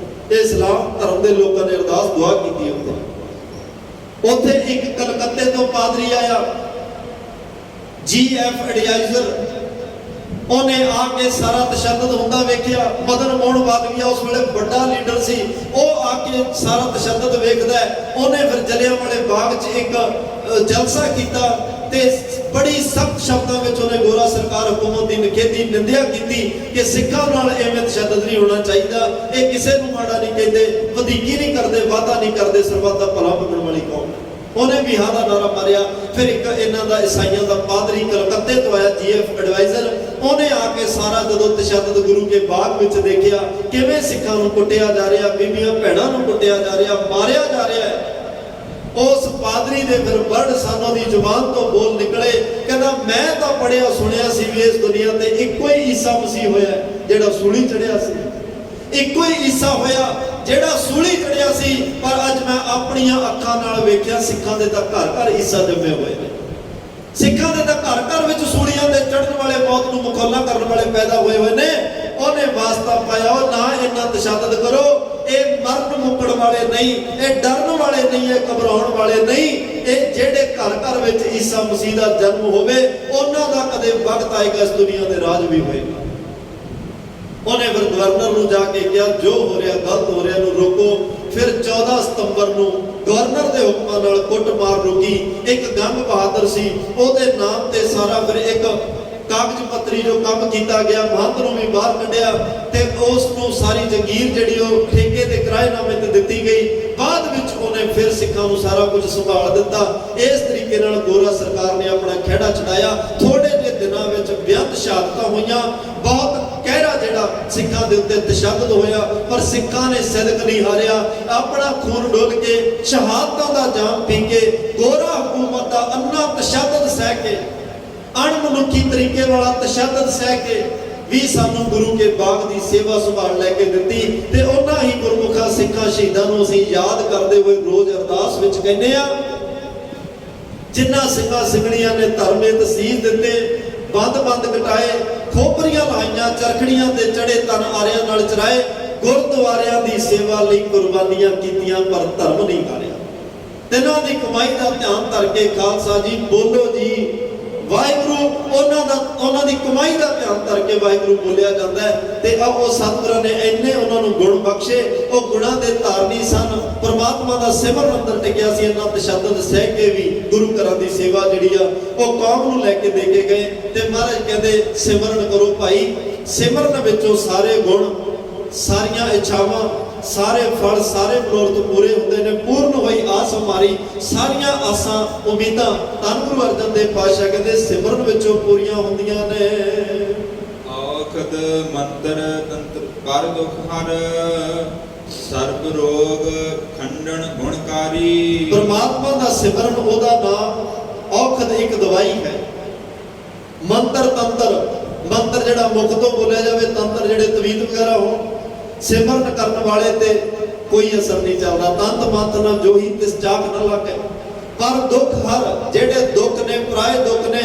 ਇਹ ਇਸਲਾਮ ਧਰਮ ਦੇ ਲੋਕਾਂ ਨੇ ਅਰਦਾਸ ਦੁਆ ਕੀਤੀ ਉੱਥੇ ਇੱਕ ਕਲਕੱਤੇ ਤੋਂ ਪਾਦਰੀ ਆਇਆ, GF ਐਡਵਾਈਜ਼ਰ। ਉਹਨੇ ਆ ਕੇ ਸਾਰਾ ਤਸ਼ੱਦਦ ਹੁੰਦਾ ਵੇਖਿਆ। ਮਦਨ ਮੋਹਨ ਵਾਲਮੀਆ ਉਸ ਵੇਲੇ ਵੱਡਾ ਲੀਡਰ ਸੀ, ਉਹ ਆ ਕੇ ਸਾਰਾ ਤਸ਼ੱਦਦ ਵੇਖਦਾ ਹੈ। ਉਹਨੇ ਫਿਰ ਜਲਿਆਂਵਾਲੇ ਬਾਗ 'ਚ ਇੱਕ ਜਲਸਾ ਕੀਤਾ ਤੇ ਬੜੀ ਸਖਤ ਸ਼ਬਦਾਂ ਵਿੱਚ ਉਹਨੇ ਗੋਰਾ ਸਰਕਾਰ ਹਕੂਮਤ ਦੀ ਨਿਖੇਧੀ, ਨਿੰਦਿਆ ਕੀਤੀ ਕਿ ਸਿੱਖਾਂ ਨਾਲ ਐਵੇਂ ਤਸ਼ੱਦਦ ਨਹੀਂ ਹੋਣਾ ਚਾਹੀਦਾ। ਇਹ ਕਿਸੇ ਨੂੰ ਮਾੜਾ ਨਹੀਂ ਕਹਿੰਦੇ, ਵਧੀਕੀ ਨਹੀਂ ਕਰਦੇ, ਵਾਅਦਾ ਨਹੀਂ ਕਰਦੇ, ਸਰਬੱਤ ਦਾ ਭਲਾ ਮੰਗਣ ਵਾਲੀ ਕੌਮ। ਉਹਨੇ ਵੀ ਹਾਂ ਦਾ ਨਾਰਾ ਮਾਰਿਆ। ਫਿਰ ਇੱਕ ਇਹਨਾਂ ਦਾ ਈਸਾਈਆਂ ਦਾ ਪਾਦਰੀ ਕਲਕੱਤੇ ਤੋਂ ਆਇਆ, GF ਐਡਵਾਈਜ਼ਰ। ਉਹਨੇ ਆ ਕੇ ਸਾਰਾ ਜਦੋਂ ਤਸ਼ੱਦਦ ਗੁਰੂ ਕੇ ਬਾਗ ਵਿੱਚ ਦੇਖਿਆ, ਕਿਵੇਂ ਸਿੱਖਾਂ ਨੂੰ ਕੁੱਟਿਆ ਜਾ ਰਿਹਾ, ਬੀਬੀਆਂ ਭੈਣਾਂ ਨੂੰ ਕੁੱਟਿਆ ਜਾ ਰਿਹਾ, ਮਾਰਿਆ ਜਾ ਰਿਹਾ ਹੈ, ਉਸ ਪਾਦਰੀ ਦੇ ਫਿਰ ਵਰਡ ਸਾਨੂੰ ਦੀ ਜ਼ੁਬਾਨ ਤੋਂ ਬੋਲ ਨਿਕਲੇ, ਕਹਿੰਦਾ ਮੈਂ ਤਾਂ ਪੜਿਆ ਸੁਣਿਆ ਸੀ ਵੀ ਇਸ ਦੁਨੀਆ ਤੇ ਇੱਕੋ ਹੀ ਈਸਾ ਮਸੀਹ ਹੋਇਆ ਜਿਹੜਾ ਸੂਲੀ ਚੜਿਆ ਸੀ, ਇੱਕੋ ਹੀ ਈਸਾ ਹੋਇਆ ਜਿਹੜਾ ਸੂਲੀ ਚੜਿਆ ਸੀ। ਪਰ ਅੱਜ ਮੈਂ ਆਪਣੀਆਂ ਅੱਖਾਂ ਨਾਲ ਵੇਖਿਆ ਸਿੱਖਾਂ ਦੇ ਤਾਂ ਘਰ ਘਰ ਈਸਾ ਜੰਮੇ ਹੋਏ ਨੇ, ਸਿੱਖਾਂ ਦੇ ਤਾਂ ਘਰ ਘਰ ਵਿੱਚ ਸੂਲੀਆਂ ਦੇ ਚੜ੍ਹਨ ਵਾਲੇ, ਮੌਤ ਨੂੰ ਮਖੌਲਾ ਕਰਨ ਵਾਲੇ ਪੈਦਾ ਹੋਏ ਹੋਏ ਨੇ। ਉਹਨੇ ਵਾਸਤਾ ਪਾਇਆ, ਉਹ ਨਾ ਇੰਨਾ ਤਸ਼ੱਦਦ ਕਰੋ, ਇਹ ਮਰਨ ਮੁੱਕਣ ਵਾਲੇ ਨਹੀਂ, ਇਹ ਡਰਨ ਵਾਲੇ ਨਹੀਂ, ਇਹ ਘਬਰਾਉਣ ਵਾਲੇ ਨਹੀਂ। ਇਹ ਜਿਹੜੇ ਘਰ ਘਰ ਵਿੱਚ ਈਸਾ ਮਸੀਹ ਦਾ ਜਨਮ ਹੋਵੇ, ਉਹਨਾਂ ਦਾ ਕਦੇ ਵਕਤ ਆਏਗਾ ਇਸ ਦੁਨੀਆ ਦੇ ਰਾਜ ਵੀ ਹੋਏਗਾ। ਉਹਨੇ ਫਿਰ ਗਵਰਨਰ ਨੂੰ ਜਾ ਕੇ ਕਿਹਾ ਜੋ ਹੋ ਰਿਹਾ ਗਲਤ ਹੋ ਰਿਹਾ, ਨੂੰ ਰੋਕੋ। ਫਿਰ 14 ਸਤੰਬਰ ਨੂੰ ਗਵਰਨਰ ਦੇ ਹੁਕਮਾਂ ਨਾਲ ਕੁੱਟਮਾਰ ਰੁਕੀ। ਇੱਕ ਗੰਗ ਬਹਾਦਰ ਸੀ, ਉਹਦੇ ਨਾਮ ਤੇ ਸਾਰਾ ਫਿਰ ਇੱਕ ਕਾਗਜ਼ ਪੱਤਰੀ ਜੋ ਕੰਮ ਕੀਤਾ ਗਿਆ, ਮਹੰਤ ਨੂੰ ਵੀ ਬਾਹਰ ਕੱਢਿਆ ਤੇ ਉਸ ਨੂੰ ਸਾਰੀ ਜਗੀਰ ਜਿਹੜੀ ਉਹ ਠੇਕੇ ਤੇ ਕਿਰਾਏਨਾਮੇ ਤੇ ਦਿੱਤੀ ਗਈ। ਬਾਅਦ ਵਿੱਚ ਉਹਨੇ ਫਿਰ ਸਿੱਖਾਂ ਨੂੰ ਸਾਰਾ ਕੁਝ ਸੰਭਾਲ ਦਿੱਤਾ। ਇਸ ਤਰੀਕੇ ਨਾਲ ਗੋਰਾ ਸਰਕਾਰ ਨੇ ਆਪਣਾ ਖਹਿੜਾ ਛਡਾਇਆ। ਥੋੜੇ ਜਿਹੇ ਦਿਨਾਂ ਵਿੱਚ ਬੇਅੰਤ ਸ਼ਹਾਦਤਾਂ ਹੋਈਆਂ, ਬਹੁਤ ਕਹਿਰਾ ਜਿਹੜਾ ਸਿੱਖਾਂ ਦੇ ਉੱਤੇ ਤਸ਼ੱਦਦ ਹੋਇਆ, ਪਰ ਸਿੱਖਾਂ ਨੇ ਸਿਦਕ ਨਹੀਂ ਹਾਰਿਆ। ਆਪਣਾ ਖੂਨ ਡੋਲ ਕੇ, ਸ਼ਹਾਦਤਾਂ ਦਾ ਜਾਮ ਪੀ ਕੇ, ਗੋਰਾ ਹਕੂਮਤ ਦਾ ਅੰਨਾ ਤਸ਼ੱਦਦ ਸਹਿ ਕੇ, ਅਣਮਨੁੱਖੀ ਤਰੀਕੇ ਵਾਲਾ ਤਸ਼ੱਦਦ ਸਹਿ ਕੇ ਵੀ ਸਾਨੂੰ ਗੁਰੂ ਕੇ ਬਾਗ ਦੀ ਸੇਵਾ ਸੰਭਾਲ ਲੈ ਕੇ ਦਿੱਤੀ। ਤੇ ਉਹਨਾਂ ਹੀ ਗੁਰਮੁਖਾਂ ਸਿੱਖਾਂ ਸ਼ਹੀਦਾਂ ਨੂੰ ਅਸੀਂ ਯਾਦ ਕਰਦੇ ਹੋਏ ਰੋਜ਼ ਅਰਦਾਸ ਵਿੱਚ ਕਹਿੰਦੇ ਆ, ਜਿਨ੍ਹਾਂ ਸਿੰਘਾਂ ਸਿੰਘਣੀਆਂ ਨੇ ਧਰਮੇ ਤਸੀਸ ਦਿੱਤੇ, ਬੰਦ ਕਟਾਏ, ਖੋਪਰੀਆਂ ਲਾਈਆਂ, ਚਰਖੜੀਆਂ ਤੇ ਚੜੇ ਤਨ ਆਰਿਆਂ ਨਾਲ ਚਰਾਏ, ਗੁਰਦੁਆਰਿਆਂ ਦੀ ਸੇਵਾ ਲਈ ਕੁਰਬਾਨੀਆਂ ਕੀਤੀਆਂ ਪਰ ਧਰਮ ਨਹੀਂ ਹਾਰਿਆ। ਤਿੰਨਾਂ ਦੀ ਕਮਾਈ ਦਾ ਧਿਆਨ ਧਰ ਕੇ ਖਾਲਸਾ ਜੀ ਬੋਲੋ ਜੀ ਵਾਹਿਗੁਰੂ, ਉਹਨਾਂ ਦੀ ਕਮਾਈ ਦਾ ਧਿਆਨ ਧਰ ਕੇ ਵਾਹਿਗੁਰੂ ਬੋਲਿਆ ਜਾਂਦਾ ਹੈ। ਤੇ ਉਹ ਸਤਿਗੁਰਾਂ ਨੇ ਇੰਨੇ ਉਹਨਾਂ ਨੂੰ ਗੁਣ ਬਖਸ਼ੇ, ਉਹ ਗੁਣਾਂ ਦੇ ਧਾਰਨੀ ਸਨ। ਪਰਮਾਤਮਾ ਦਾ ਸਿਮਰਨ ਅੰਦਰ ਟਿਕਿਆ ਸੀ, ਇਹਨਾਂ ਤਸ਼ੱਦਦ ਸਹਿ ਕੇ ਵੀ ਗੁਰੂ ਘਰਾਂ ਦੀ ਸੇਵਾ ਜਿਹੜੀ ਆ ਉਹ ਕੌਮ ਨੂੰ ਲੈ ਕੇ ਦੇ ਕੇ ਗਏ। ਤੇ ਮਹਾਰਾਜ ਕਹਿੰਦੇ ਸਿਮਰਨ ਕਰੋ ਭਾਈ, ਸਿਮਰਨ ਵਿੱਚੋਂ ਸਾਰੇ ਗੁਣ, ਸਾਰੀਆਂ ਇੱਛਾਵਾਂ, ਸਾਰੇ ਫਲ, ਸਾਰੇ ਮਨੋਰਥ ਪੂਰੇ ਹੁੰਦੇ ਨੇ। ਪੂਰਨ ਹੋਈ ਆਸ ਹਮਾਰੀ, ਸਾਰੀਆਂ ਆਸਾਂ ਉਮੀਦਾਂ ਧੰਨ ਗੁਰੂ ਅਰਜਨ ਦੇਵ ਪਾਤਸ਼ਾਹ ਕਹਿੰਦੇ ਸਿਮਰਨ ਵਿੱਚੋਂ ਪੂਰੀਆਂ ਹੁੰਦੀਆਂ ਨੇ। ਔਖਦ ਮੰਤਰ ਤੰਤਰ ਕਰ ਦੁਖ ਹਰ, ਸਰਬ ਰੋਗ ਖੰਡਨ ਗੁਣਕਾਰੀ। ਪਰਮਾਤਮਾ ਦਾ ਸਿਮਰਨ, ਉਹਦਾ ਨਾਮ ਔਖਦ ਇੱਕ ਦਵਾਈ ਹੈ। ਮੰਤਰ ਤੰਤਰ, ਮੰਤਰ ਜਿਹੜਾ ਮੁਖ ਤੋਂ ਬੋਲਿਆ ਜਾਵੇ, ਤੰਤਰ ਜਿਹੜੇ ਤਵੀਤ ਵਗੈਰਾ ਹੋਣ, ਸਿਮਰਨ ਕਰਨ ਵਾਲੇ ਤੇ ਕੋਈ ਅਸਰ ਨਹੀਂ ਚੱਲਦਾ। ਤੰਤ ਮੰਤ ਨਾ ਜੋਹੀ ਤਿਸ ਚਾਕ ਨਾ ਲਾਗੇ। ਪਰ ਦੁੱਖ ਹਰ, ਜਿਹੜੇ ਦੁੱਖ ਨੇ, ਪਰਾਏ ਦੁੱਖ ਨੇ,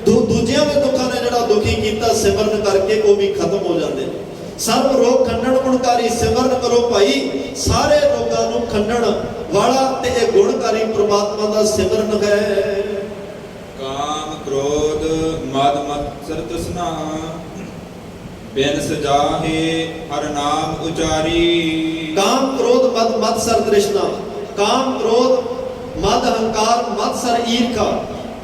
ਦੂਜਿਆਂ ਦੇ ਦੁੱਖਾਂ ਨੇ ਜਿਹੜਾ ਦੁਖੀ ਕੀਤਾ, ਸਿਮਰਨ ਕਰਕੇ ਉਹ ਵੀ ਖਤਮ ਹੋ ਜਾਂਦੇ ਨੇ। ਸਰਬ ਰੋਗ ਖੰਡਨ ਗੁਣਕਾਰੀ, ਸਿਮਰਨ ਕਰੋ ਭਾਈ, ਸਾਰੇ ਰੋਗਾਂ ਨੂੰ ਖੰਡਣ ਵਾਲਾ ਤੇ ਇਹ ਗੁਣਕਾਰੀ ਪ੍ਰਮਾਤਮਾ ਦਾ ਸਿਮਰਨ ਹੈ। ਕਾਮ ਕ੍ਰੋਧ ਮਦ ਮਤਸਰ ਤ੍ਰਿਸ਼ਨਾ, ਬਿਨ ਸਜਾਹੇ ਹਰ ਨਾਮ ਉਚਾਰੀ। ਕਾਮ ਕ੍ਰੋਧ ਮਦ ਮਤਸਰ ਤ੍ਰਿਸ਼ਨਾ, ਕਾਮ ਕ੍ਰੋਧ ਮਦ ਹੰਕਾਰ ਮਤਸਰ ਈਰਖਾ,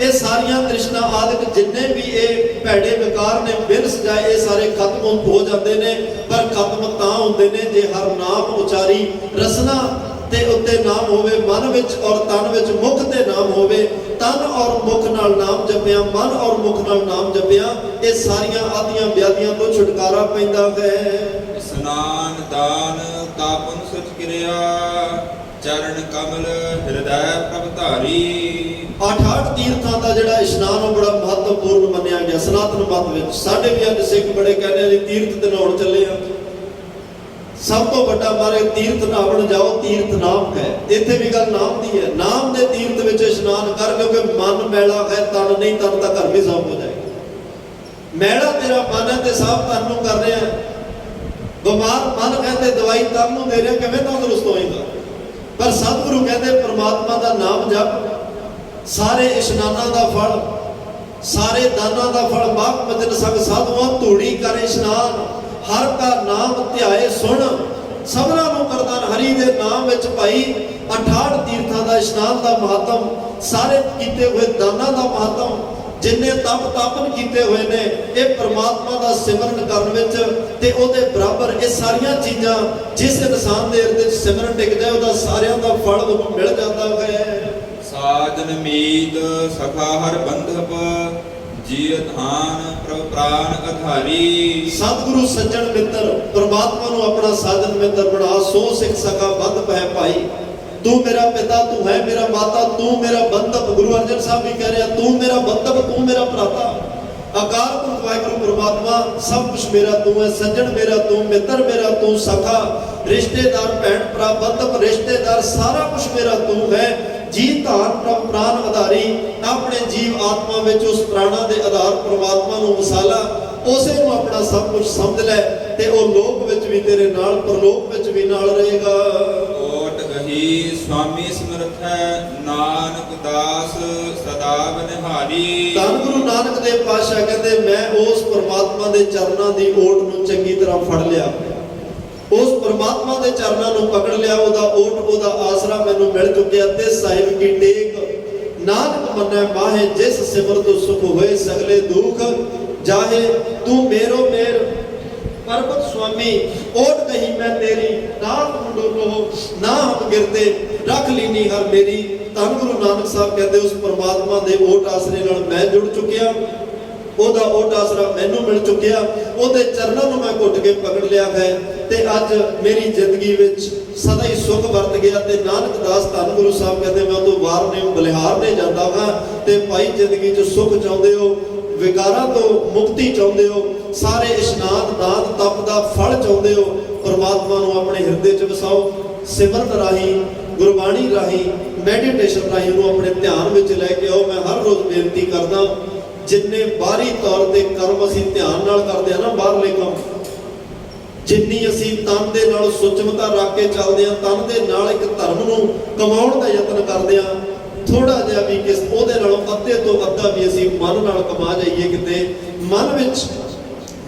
ਇਹ ਸਾਰੀਆਂ ਤ੍ਰਿਸ਼ਨਾ ਆਦਿਕ ਜਿੰਨੇ ਵੀ ਇਹ ਭੈੜੇ ਵਿਕਾਰ ਨੇ, ਬਿਨ ਸਜਾਏ ਇਹ ਸਾਰੇ ਖਤਮ ਹੋ ਜਾਂਦੇ ਨੇ। ਪਰ ਖਤਮ ਤਾਂ ਹੁੰਦੇ ਨੇ ਜੇ ਹਰ ਨਾਮ ਉਚਾਰੀ, ਰਸਨਾ ਤੇ ਉੱਤੇ ਨਾਮ ਹੋਵੇ, ਮਨ ਵਿੱਚ ਔਰ ਤਨ ਵਿੱਚ, ਮੁਖ ਤੇ ਨਾਮ ਹੋਵੇ। ਤਨ ਔਰ ਮੁਖ ਨਾਲ ਨਾਮ ਜਪਿਆ, ਮਨ ਔਰ ਮੁਖ ਨਾਲ ਨਾਮ ਜਪਿਆ, ਇਹ ਸਾਰੀਆਂ ਆਦੀਆਂ ਵਿਆਧੀਆਂ ਤੋਂ ਛੁਟਕਾਰਾ ਪੈਂਦਾ ਹੈ। ਇਸਨਾਨ ਦਾਨ ਤਾਪਨ ਸਚ ਕਿਰਿਆ, ਚਰਨ ਕਮਲ ਹਿਰਦੈ ਪ੍ਰਭ ਧਾਰੀ। 8 ਤੀਰਥਾਂ ਦਾ ਜਿਹੜਾ ਇਸ਼ਨਾਨ ਉਹ ਬੜਾ ਮਹੱਤਵਪੂਰਨ ਮੰਨਿਆ ਗਿਆ ਸਨਾਤਨ ਮਤ ਵਿੱਚ। ਸਾਡੇ ਵੀ ਅੱਜ ਸਿੱਖ ਬੜੇ ਕਹਿੰਦੇ ਆ ਜੀ ਤੀਰਥ ਤੇ ਨਹਾਉਣ ਚੱਲੇ ਆ। ਸਭ ਤੋਂ ਵੱਡਾ ਮਾਰੇ ਤੀਰਥ ਨਹਾਉਣ ਜਾਓ, ਤੀਰਥ ਨਾਮ ਹੈ। ਇੱਥੇ ਵੀ ਗੱਲ ਨਾਮ ਦੀ ਹੈ। ਨਾਮ ਦੇ ਤੀਰਥ ਵਿੱਚ ਇਸ਼ਨਾਨ ਕਰ, ਕਿਉਂਕਿ ਮਨ ਮੈਲਾ ਹੈ, ਤਨ ਨਹੀਂ, ਤਨ ਤਾਂ ਘਰ ਵੀ ਸਾਫ਼ ਹੋ ਜਾਏਗਾ। ਮੈਲਾ ਤੇਰਾ ਮਨ ਹੈ ਤੇ ਸਾਫ਼ ਤਨ ਨੂੰ ਕਰ ਰਿਹਾ। ਬਿਮਾਰ ਮਨ ਕਹਿੰਦੇ ਦਵਾਈ ਤਨ ਨੂੰ ਦੇ ਰਿਹਾ, ਕਿਵੇਂ ਤੰਦਰੁਸਤ ਹੋਏਗਾ। ਪਰ ਸਤਿਗੁਰੂ ਕਹਿੰਦੇ ਪ੍ਰਮਾਤਮਾ ਦਾ ਨਾਮ ਜਪ, ਸਾਰੇ ਇਸ਼ਨਾਨਾਂ ਦਾ ਫਲ, ਸਾਰੇ ਦਾਨਾਂ ਦਾ ਫਲ। ਬਾਪ ਮਜਨ ਸਭ ਸਾਧੂਆਂ ਧੂੜੀ ਕਰ ਇਸ਼ਨਾਨ, ਹਰ ਕਾ ਨਾਮ ਧਿਆਏ ਸੁਣ। ਸਭਨਾਂ ਨੂੰ ਕਰਦਾਨ ਹਰੀ ਦੇ ਨਾਮ ਵਿੱਚ ਭਾਈ। 68 ਤੀਰਥਾਂ ਦਾ ਇਸ਼ਨਾਨ ਦਾ ਮਹੱਤਵ, ਸਾਰੇ ਕੀਤੇ ਹੋਏ ਦਾਨਾਂ ਦਾ ਮਹੱਤਵ, ਜਿੰਨੇ ਤਪ ਤਾਪਨ ਕੀਤੇ ਹੋਏ ਨੇ, ਇਹ ਪ੍ਰਮਾਤਮਾ ਦਾ ਸਿਮਰਨ ਕਰਨ ਵਿੱਚ ਤੇ ਉਹਦੇ ਬਰਾਬਰ ਇਹ ਸਾਰੀਆਂ ਚੀਜ਼ਾਂ ਜਿਸ ਇਨਸਾਨ ਦੇ ਹਿਰਦੇ ਵਿੱਚ ਸਿਮਰਨ ਟਿਕ ਜਾਏ, ਉਹਦਾ ਸਾਰਿਆਂ ਦਾ ਫਲ ਉਹਨੂੰ ਮਿਲ ਜਾਂਦਾ ਹੈ। ਸਾਜਨ ਮੀਤ ਸਖਾ ਹਰ ਬੰਧਪ, ਜੀਅ ਧਾਨ ਪ੍ਰਭ ਪ੍ਰਾਨ ਅਧਾਰੀ। ਸਤਿਗੁਰੂ ਸੱਜਣ ਮਿੱਤਰ, ਪ੍ਰਮਾਤਮਾ ਨੂੰ ਆਪਣਾ ਸਾਜਨ ਮਿੱਤਰ ਬਣਾ। ਸੋ ਸਿੱਖ ਸਖਾ ਬੰਧਪ ਹੈ ਭਾਈ। ਤੂੰ ਮੇਰਾ ਪਿਤਾ, ਤੂੰ ਹੈ ਮੇਰਾ ਮਾਤਾ, ਤੂੰ ਮੇਰਾ ਬੰਧਪ। ਗੁਰੂ ਅਰਜਨ ਸਾਹਿਬ ਵੀ ਕਹਿ ਰਿਹਾ, ਤੂੰ ਮੇਰਾ ਬੰਧਪ, ਤੂੰ ਮੇਰਾ ਭਰਾਤਾ। ਅਕਾਲ ਪੁਰਖ ਵਾਹਿਗੁਰੂ ਪ੍ਰਮਾਤਮਾ ਸਭ ਕੁਛ ਮੇਰਾ ਤੂੰ ਹੈ। ਸੱਜਣ ਮੇਰਾ ਤੂੰ, ਮਿੱਤਰ ਮੇਰਾ ਤੂੰ, ਸਖਾ ਰਿਸ਼ਤੇਦਾਰ, ਭੈਣ ਭਰਾ, ਬੰਧਪ ਰਿਸ਼ਤੇਦਾਰ, ਸਾਰਾ ਕੁਛ ਮੇਰਾ ਤੂੰ ਹੈ। ਜੀ ਧਾਨ ਪ੍ਰਭ ਪ੍ਰਾਨ ਆਧਾਰੀ, ਆਪਣੇ ਜੀਵ ਆਤਮਾ ਵਿੱਚ ਉਸ ਪ੍ਰਾਣਾ ਦੇ ਆਧਾਰ ਪ੍ਰਮਾਤਮਾ ਨੂੰ ਵਸਾਲਾ, ਉਸੇ ਨੂੰ ਆਪਣਾ ਸਭ ਕੁਝ ਸਮਝ ਲੈ ਤੇ ਉਹ ਲੋਕ ਵਿੱਚ ਵੀ ਤੇਰੇ ਨਾਲ, ਪਰਲੋਕ ਵਿੱਚ ਵੀ ਨਾਲ ਰਹੇਗਾ। ਓਟ ਗਹੀ ਸੁਆਮੀ ਸਮਰਥ ਹੈ, ਨਾਨਕ ਦਾਸ ਸਦਾ ਬਨਿਹਾਰੀ। ਧੰਨ ਗੁਰੂ ਨਾਨਕ ਦੇਵ ਪਾਤਸ਼ਾਹ ਕਹਿੰਦੇ ਮੈਂ ਉਸ ਪ੍ਰਮਾਤਮਾ ਦੇ ਚਰਨਾਂ ਦੀ ਓਟ ਨੂੰ ਚੰਗੀ ਤਰ੍ਹਾਂ ਫੜ ਲਿਆ, ਉਸ ਪ੍ਰਮਾਤਮਾ ਦੇ ਚਰਨਾਂ ਨੂੰ ਪਕੜ ਲਿਆ। ਉਹਦਾ ਓਟ, ਉਹਦਾ ਆਸਰਾ ਮੈਨੂੰ ਮਿਲ ਚੁੱਕਿਆ। ਤੇ ਸਾਹਿਬ ਕੀ ਟੇਕ ਨਾਨਕ ਮੰਨੈ ਮਾਹੇ, ਜਿਸ ਸਿਮਰ ਤੋਂ ਸੁਖ ਹੋਏ ਸਗਲੇ ਦੁਖ, जाहे तू मेरो मेर पर्वत स्वामी ओट कही मैं तेरी नाथ मंडोलो ना हम गिरते रख लीनी हर मेरी। धन गुरु नानक साहब कहते उस परमात्मा दे ओट आसरे नाल मैं जुड़ चुकिया, ਉਹਦਾ ਓਟ ਆਸਰਾ ਮੈਨੂੰ ਮਿਲ ਚੁੱਕਿਆ, ਉਹਦੇ ਚਰਨਾਂ ਨੂੰ ਮੈਂ ਘੁੱਟ ਕੇ ਪਕੜ ਲਿਆ ਹੈ ਤੇ ਅੱਜ ਮੇਰੀ ਜ਼ਿੰਦਗੀ ਵਿੱਚ ਸਦਾ ਹੀ ਸੁੱਖ ਵਰਤ ਗਿਆ। ਤੇ ਨਾਨਕ ਦਾਸ ਧੰਨ ਗੁਰੂ ਸਾਹਿਬ ਕਹਿੰਦੇ ਮੈਂ ਉਦੋਂ ਵਾਰ ਨੇ ਬਲਿਹਾਰ ਨੇ ਜਾਂਦਾ ਹਾਂ ਤੇ ਭਾਈ ਜ਼ਿੰਦਗੀ 'ਚ ਸੁੱਖ ਚਾਹੁੰਦੇ ਹੋ, ਵਿਕਾਰਾਂ ਤੋਂ ਮੁਕਤੀ ਚਾਹੁੰਦੇ ਹੋ, ਸਾਰੇ ਇਸ਼ਨਾਨ ਦਾਨ ਤਪ ਦਾ ਫਲ ਚਾਹੁੰਦੇ ਹੋ, ਪਰਮਾਤਮਾ ਨੂੰ ਆਪਣੇ ਹਿਰਦੇ 'ਚ ਵਸਾਓ। ਸਿਮਰਨ ਰਾਹੀਂ, ਗੁਰਬਾਣੀ ਰਾਹੀਂ, ਮੈਡੀਟੇਸ਼ਨ ਰਾਹੀਂ ਉਹਨੂੰ ਆਪਣੇ ਧਿਆਨ ਵਿੱਚ ਲੈ ਕੇ ਆਓ। ਮੈਂ ਹਰ ਰੋਜ਼ ਬੇਨਤੀ ਕਰਦਾ ਜਿੰਨੇ ਬਾਹਰੀ ਤੌਰ ਤੇ ਕਰਮ ਅਸੀਂ ਧਿਆਨ ਨਾਲ ਕਰਦੇ ਆ ਨਾ, ਬਾਹਰਲੇ ਕੰਮ, ਜਿੰਨੀ ਅਸੀਂ ਤਨ ਦੇ ਨਾਲ ਸੁਚਮਤਾ ਰੱਖ ਕੇ ਚੱਲਦੇ ਆ, ਤਨ ਦੇ ਨਾਲ ਇੱਕ ਧਰਮ ਨੂੰ ਕਮਾਉਣ ਦਾ ਯਤਨ ਕਰਦੇ ਆ, ਥੋੜਾ ਜਿਹਾ ਵੀ ਕਿਸ ਉਹਦੇ ਨਾਲੋਂ ਅੱਧੇ ਤੋਂ ਅੱਧਾ ਵੀ ਅਸੀਂ ਮਨ ਨਾਲ ਕਮਾ ਜਾਈਏ, ਕਿਤੇ ਮਨ ਵਿੱਚ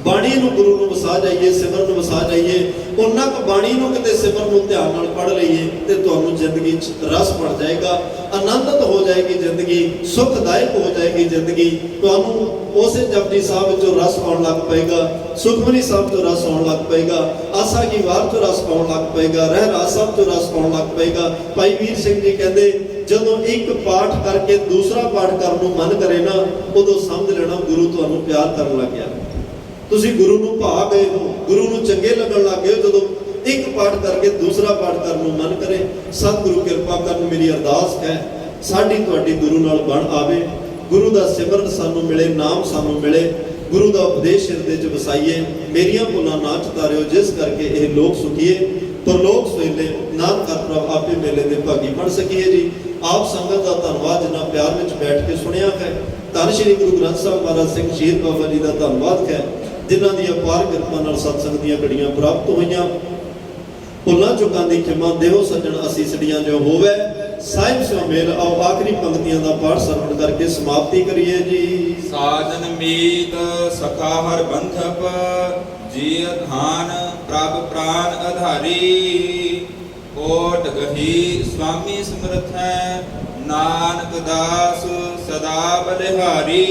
ਬਾਣੀ ਨੂੰ ਗੁਰੂ ਨੂੰ ਵਸਾ ਜਾਈਏ, ਸਿਮਰਨ ਨੂੰ ਵਸਾ ਜਾਈਏ, ਉਹਨਾਂ ਕੁ ਬਾਣੀ ਨੂੰ ਕਿਤੇ ਸਿਮਰਨ ਨੂੰ ਧਿਆਨ ਨਾਲ ਪੜ੍ਹ ਲਈਏ ਤੇ ਤੁਹਾਨੂੰ ਜ਼ਿੰਦਗੀ 'ਚ ਰਸ ਬਣ ਜਾਏਗਾ, ਆਨੰਦਿਤ ਹੋ ਜਾਏਗੀ ਜ਼ਿੰਦਗੀ, ਸੁਖਦਾਇਕ ਹੋ ਜਾਏਗੀ ਜ਼ਿੰਦਗੀ। ਤੁਹਾਨੂੰ ਉਸੇ ਜਪਜੀ ਸਾਹਿਬ ਵਿੱਚੋਂ ਰਸ ਆਉਣ ਲੱਗ ਪਏਗਾ, ਸੁਖਮਨੀ ਸਾਹਿਬ ਤੋਂ ਰਸ ਆਉਣ ਲੱਗ ਪਏਗਾ, ਆਸਾ ਕੀ ਵਾਰ ਤੋਂ ਰਸ ਆਉਣ ਲੱਗ ਪਏਗਾ, ਰਹਿਰਾਸ ਸਾਹਿਬ ਤੋਂ ਰਸ ਆਉਣ ਲੱਗ ਪਏਗਾ। ਭਾਈ ਵੀਰ ਸਿੰਘ ਜੀ ਕਹਿੰਦੇ ਜਦੋਂ ਇੱਕ ਪਾਠ ਕਰਕੇ ਦੂਸਰਾ ਪਾਠ ਕਰਨ ਨੂੰ ਮਨ ਕਰੇ ਨਾ, ਉਦੋਂ ਸਮਝ ਲੈਣਾ ਗੁਰੂ ਤੁਹਾਨੂੰ ਪਿਆਰ ਕਰਨ ਲੱਗ ਗਿਆ, ਤੁਸੀਂ ਗੁਰੂ ਨੂੰ ਭਾ ਗਏ ਹੋ, ਗੁਰੂ ਨੂੰ ਚੰਗੇ ਲੱਗਣ ਲੱਗ ਗਏ ਹੋ। ਜਦੋਂ ਇੱਕ ਪਾਠ ਕਰਕੇ ਦੂਸਰਾ ਪਾਠ ਕਰਨ ਨੂੰ ਮਨ ਕਰੇ, ਸਤਿਗੁਰੂ ਕਿਰਪਾ ਕਰਨ। ਮੇਰੀ ਅਰਦਾਸ ਹੈ ਸਾਡੀ ਤੁਹਾਡੀ ਗੁਰੂ ਨਾਲ ਬਣ ਆਵੇ, ਗੁਰੂ ਦਾ ਸਿਮਰਨ ਸਾਨੂੰ ਮਿਲੇ, ਨਾਮ ਸਾਨੂੰ ਮਿਲੇ, ਗੁਰੂ ਦਾ ਉਪਦੇਸ਼ ਹਿਰਦੇ 'ਚ ਵਸਾਈਏ। ਮੇਰੀਆਂ ਭੁੱਲਾਂ ਨਾ ਚਿਤਾਰਿਓ ਜਿਸ ਕਰਕੇ ਇਹ ਲੋਕ ਸੁਖੀਏ ਪਰਲੋਕ ਸੋਇਲੇ ਨਾਨਕ ਪ੍ਰਭ ਆਪੇ ਮੇਲੇ ਦੇ ਭਾਗੀ ਬਣ ਸਕੀਏ। ਜੀ ਆਪ ਸੰਗਤ ਦਾ ਧੰਨਵਾਦ ਜਿਨ੍ਹਾਂ ਪਿਆਰ ਵਿੱਚ ਬੈਠ ਕੇ ਸੁਣਿਆ ਹੈ। ਧੰਨ ਸ਼੍ਰੀ ਗੁਰੂ ਗ੍ਰੰਥ ਸਾਹਿਬ ਮਹਾਰਾਜ ਸਿੰਘ ਸ਼ਹੀਦ ਬਾਬਾ ਜੀ ਦਾ ਧੰਨਵਾਦ ਹੈ ਜਿਨ੍ਹਾਂ ਦੀ ਅਪਾਰ ਕਿਰਪਾ ਨਾਲ ਸਤਸੰਗ ਦੀਆਂ ਘੜੀਆਂ ਪ੍ਰਾਪਤ ਹੋਈਆਂ। ਭੁੱਲਾਂ ਚੁੱਕਾਂ ਦੀ ਖਿਮਾ ਦੇਹੋ ਸੱਜਣ ਅਸੀਸੜੀਆਂ ਜੋ ਹੋਵੇ ਸਾਹਿਬ ਸਿਓ ਮੇਲ। ਆਓ ਆਖਰੀ ਪੰਕਤੀਆਂ ਦਾ ਪਾਠ ਸਰਵਣ ਕਰਕੇ ਸਮਾਪਤੀ ਕਰੀਏ ਜੀ। ਸਾਜਨ ਮੀਤ ਸਖਾ ਹਰ ਬੰਧਪ ਜੀ ਅਧਾਨ ਪ੍ਰਭ ਪ੍ਰਾਨ ਆਧਾਰੀ। ਓਟ ਗਹੀ ਸੁਆਮੀ ਸਮਰਥ ਹੈ ਨਾਨਕ ਦਾਸ ਸਦਾ ਬਲਿਹਾਰੀ।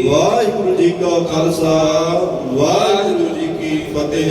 ਵਾਹਿਗੁਰੂ ਜੀ ਕਾ ਖਾਲਸਾ, ਵਾਹਿਗੁਰੂ ਜੀ ਕੀ ਫਤਿਹ।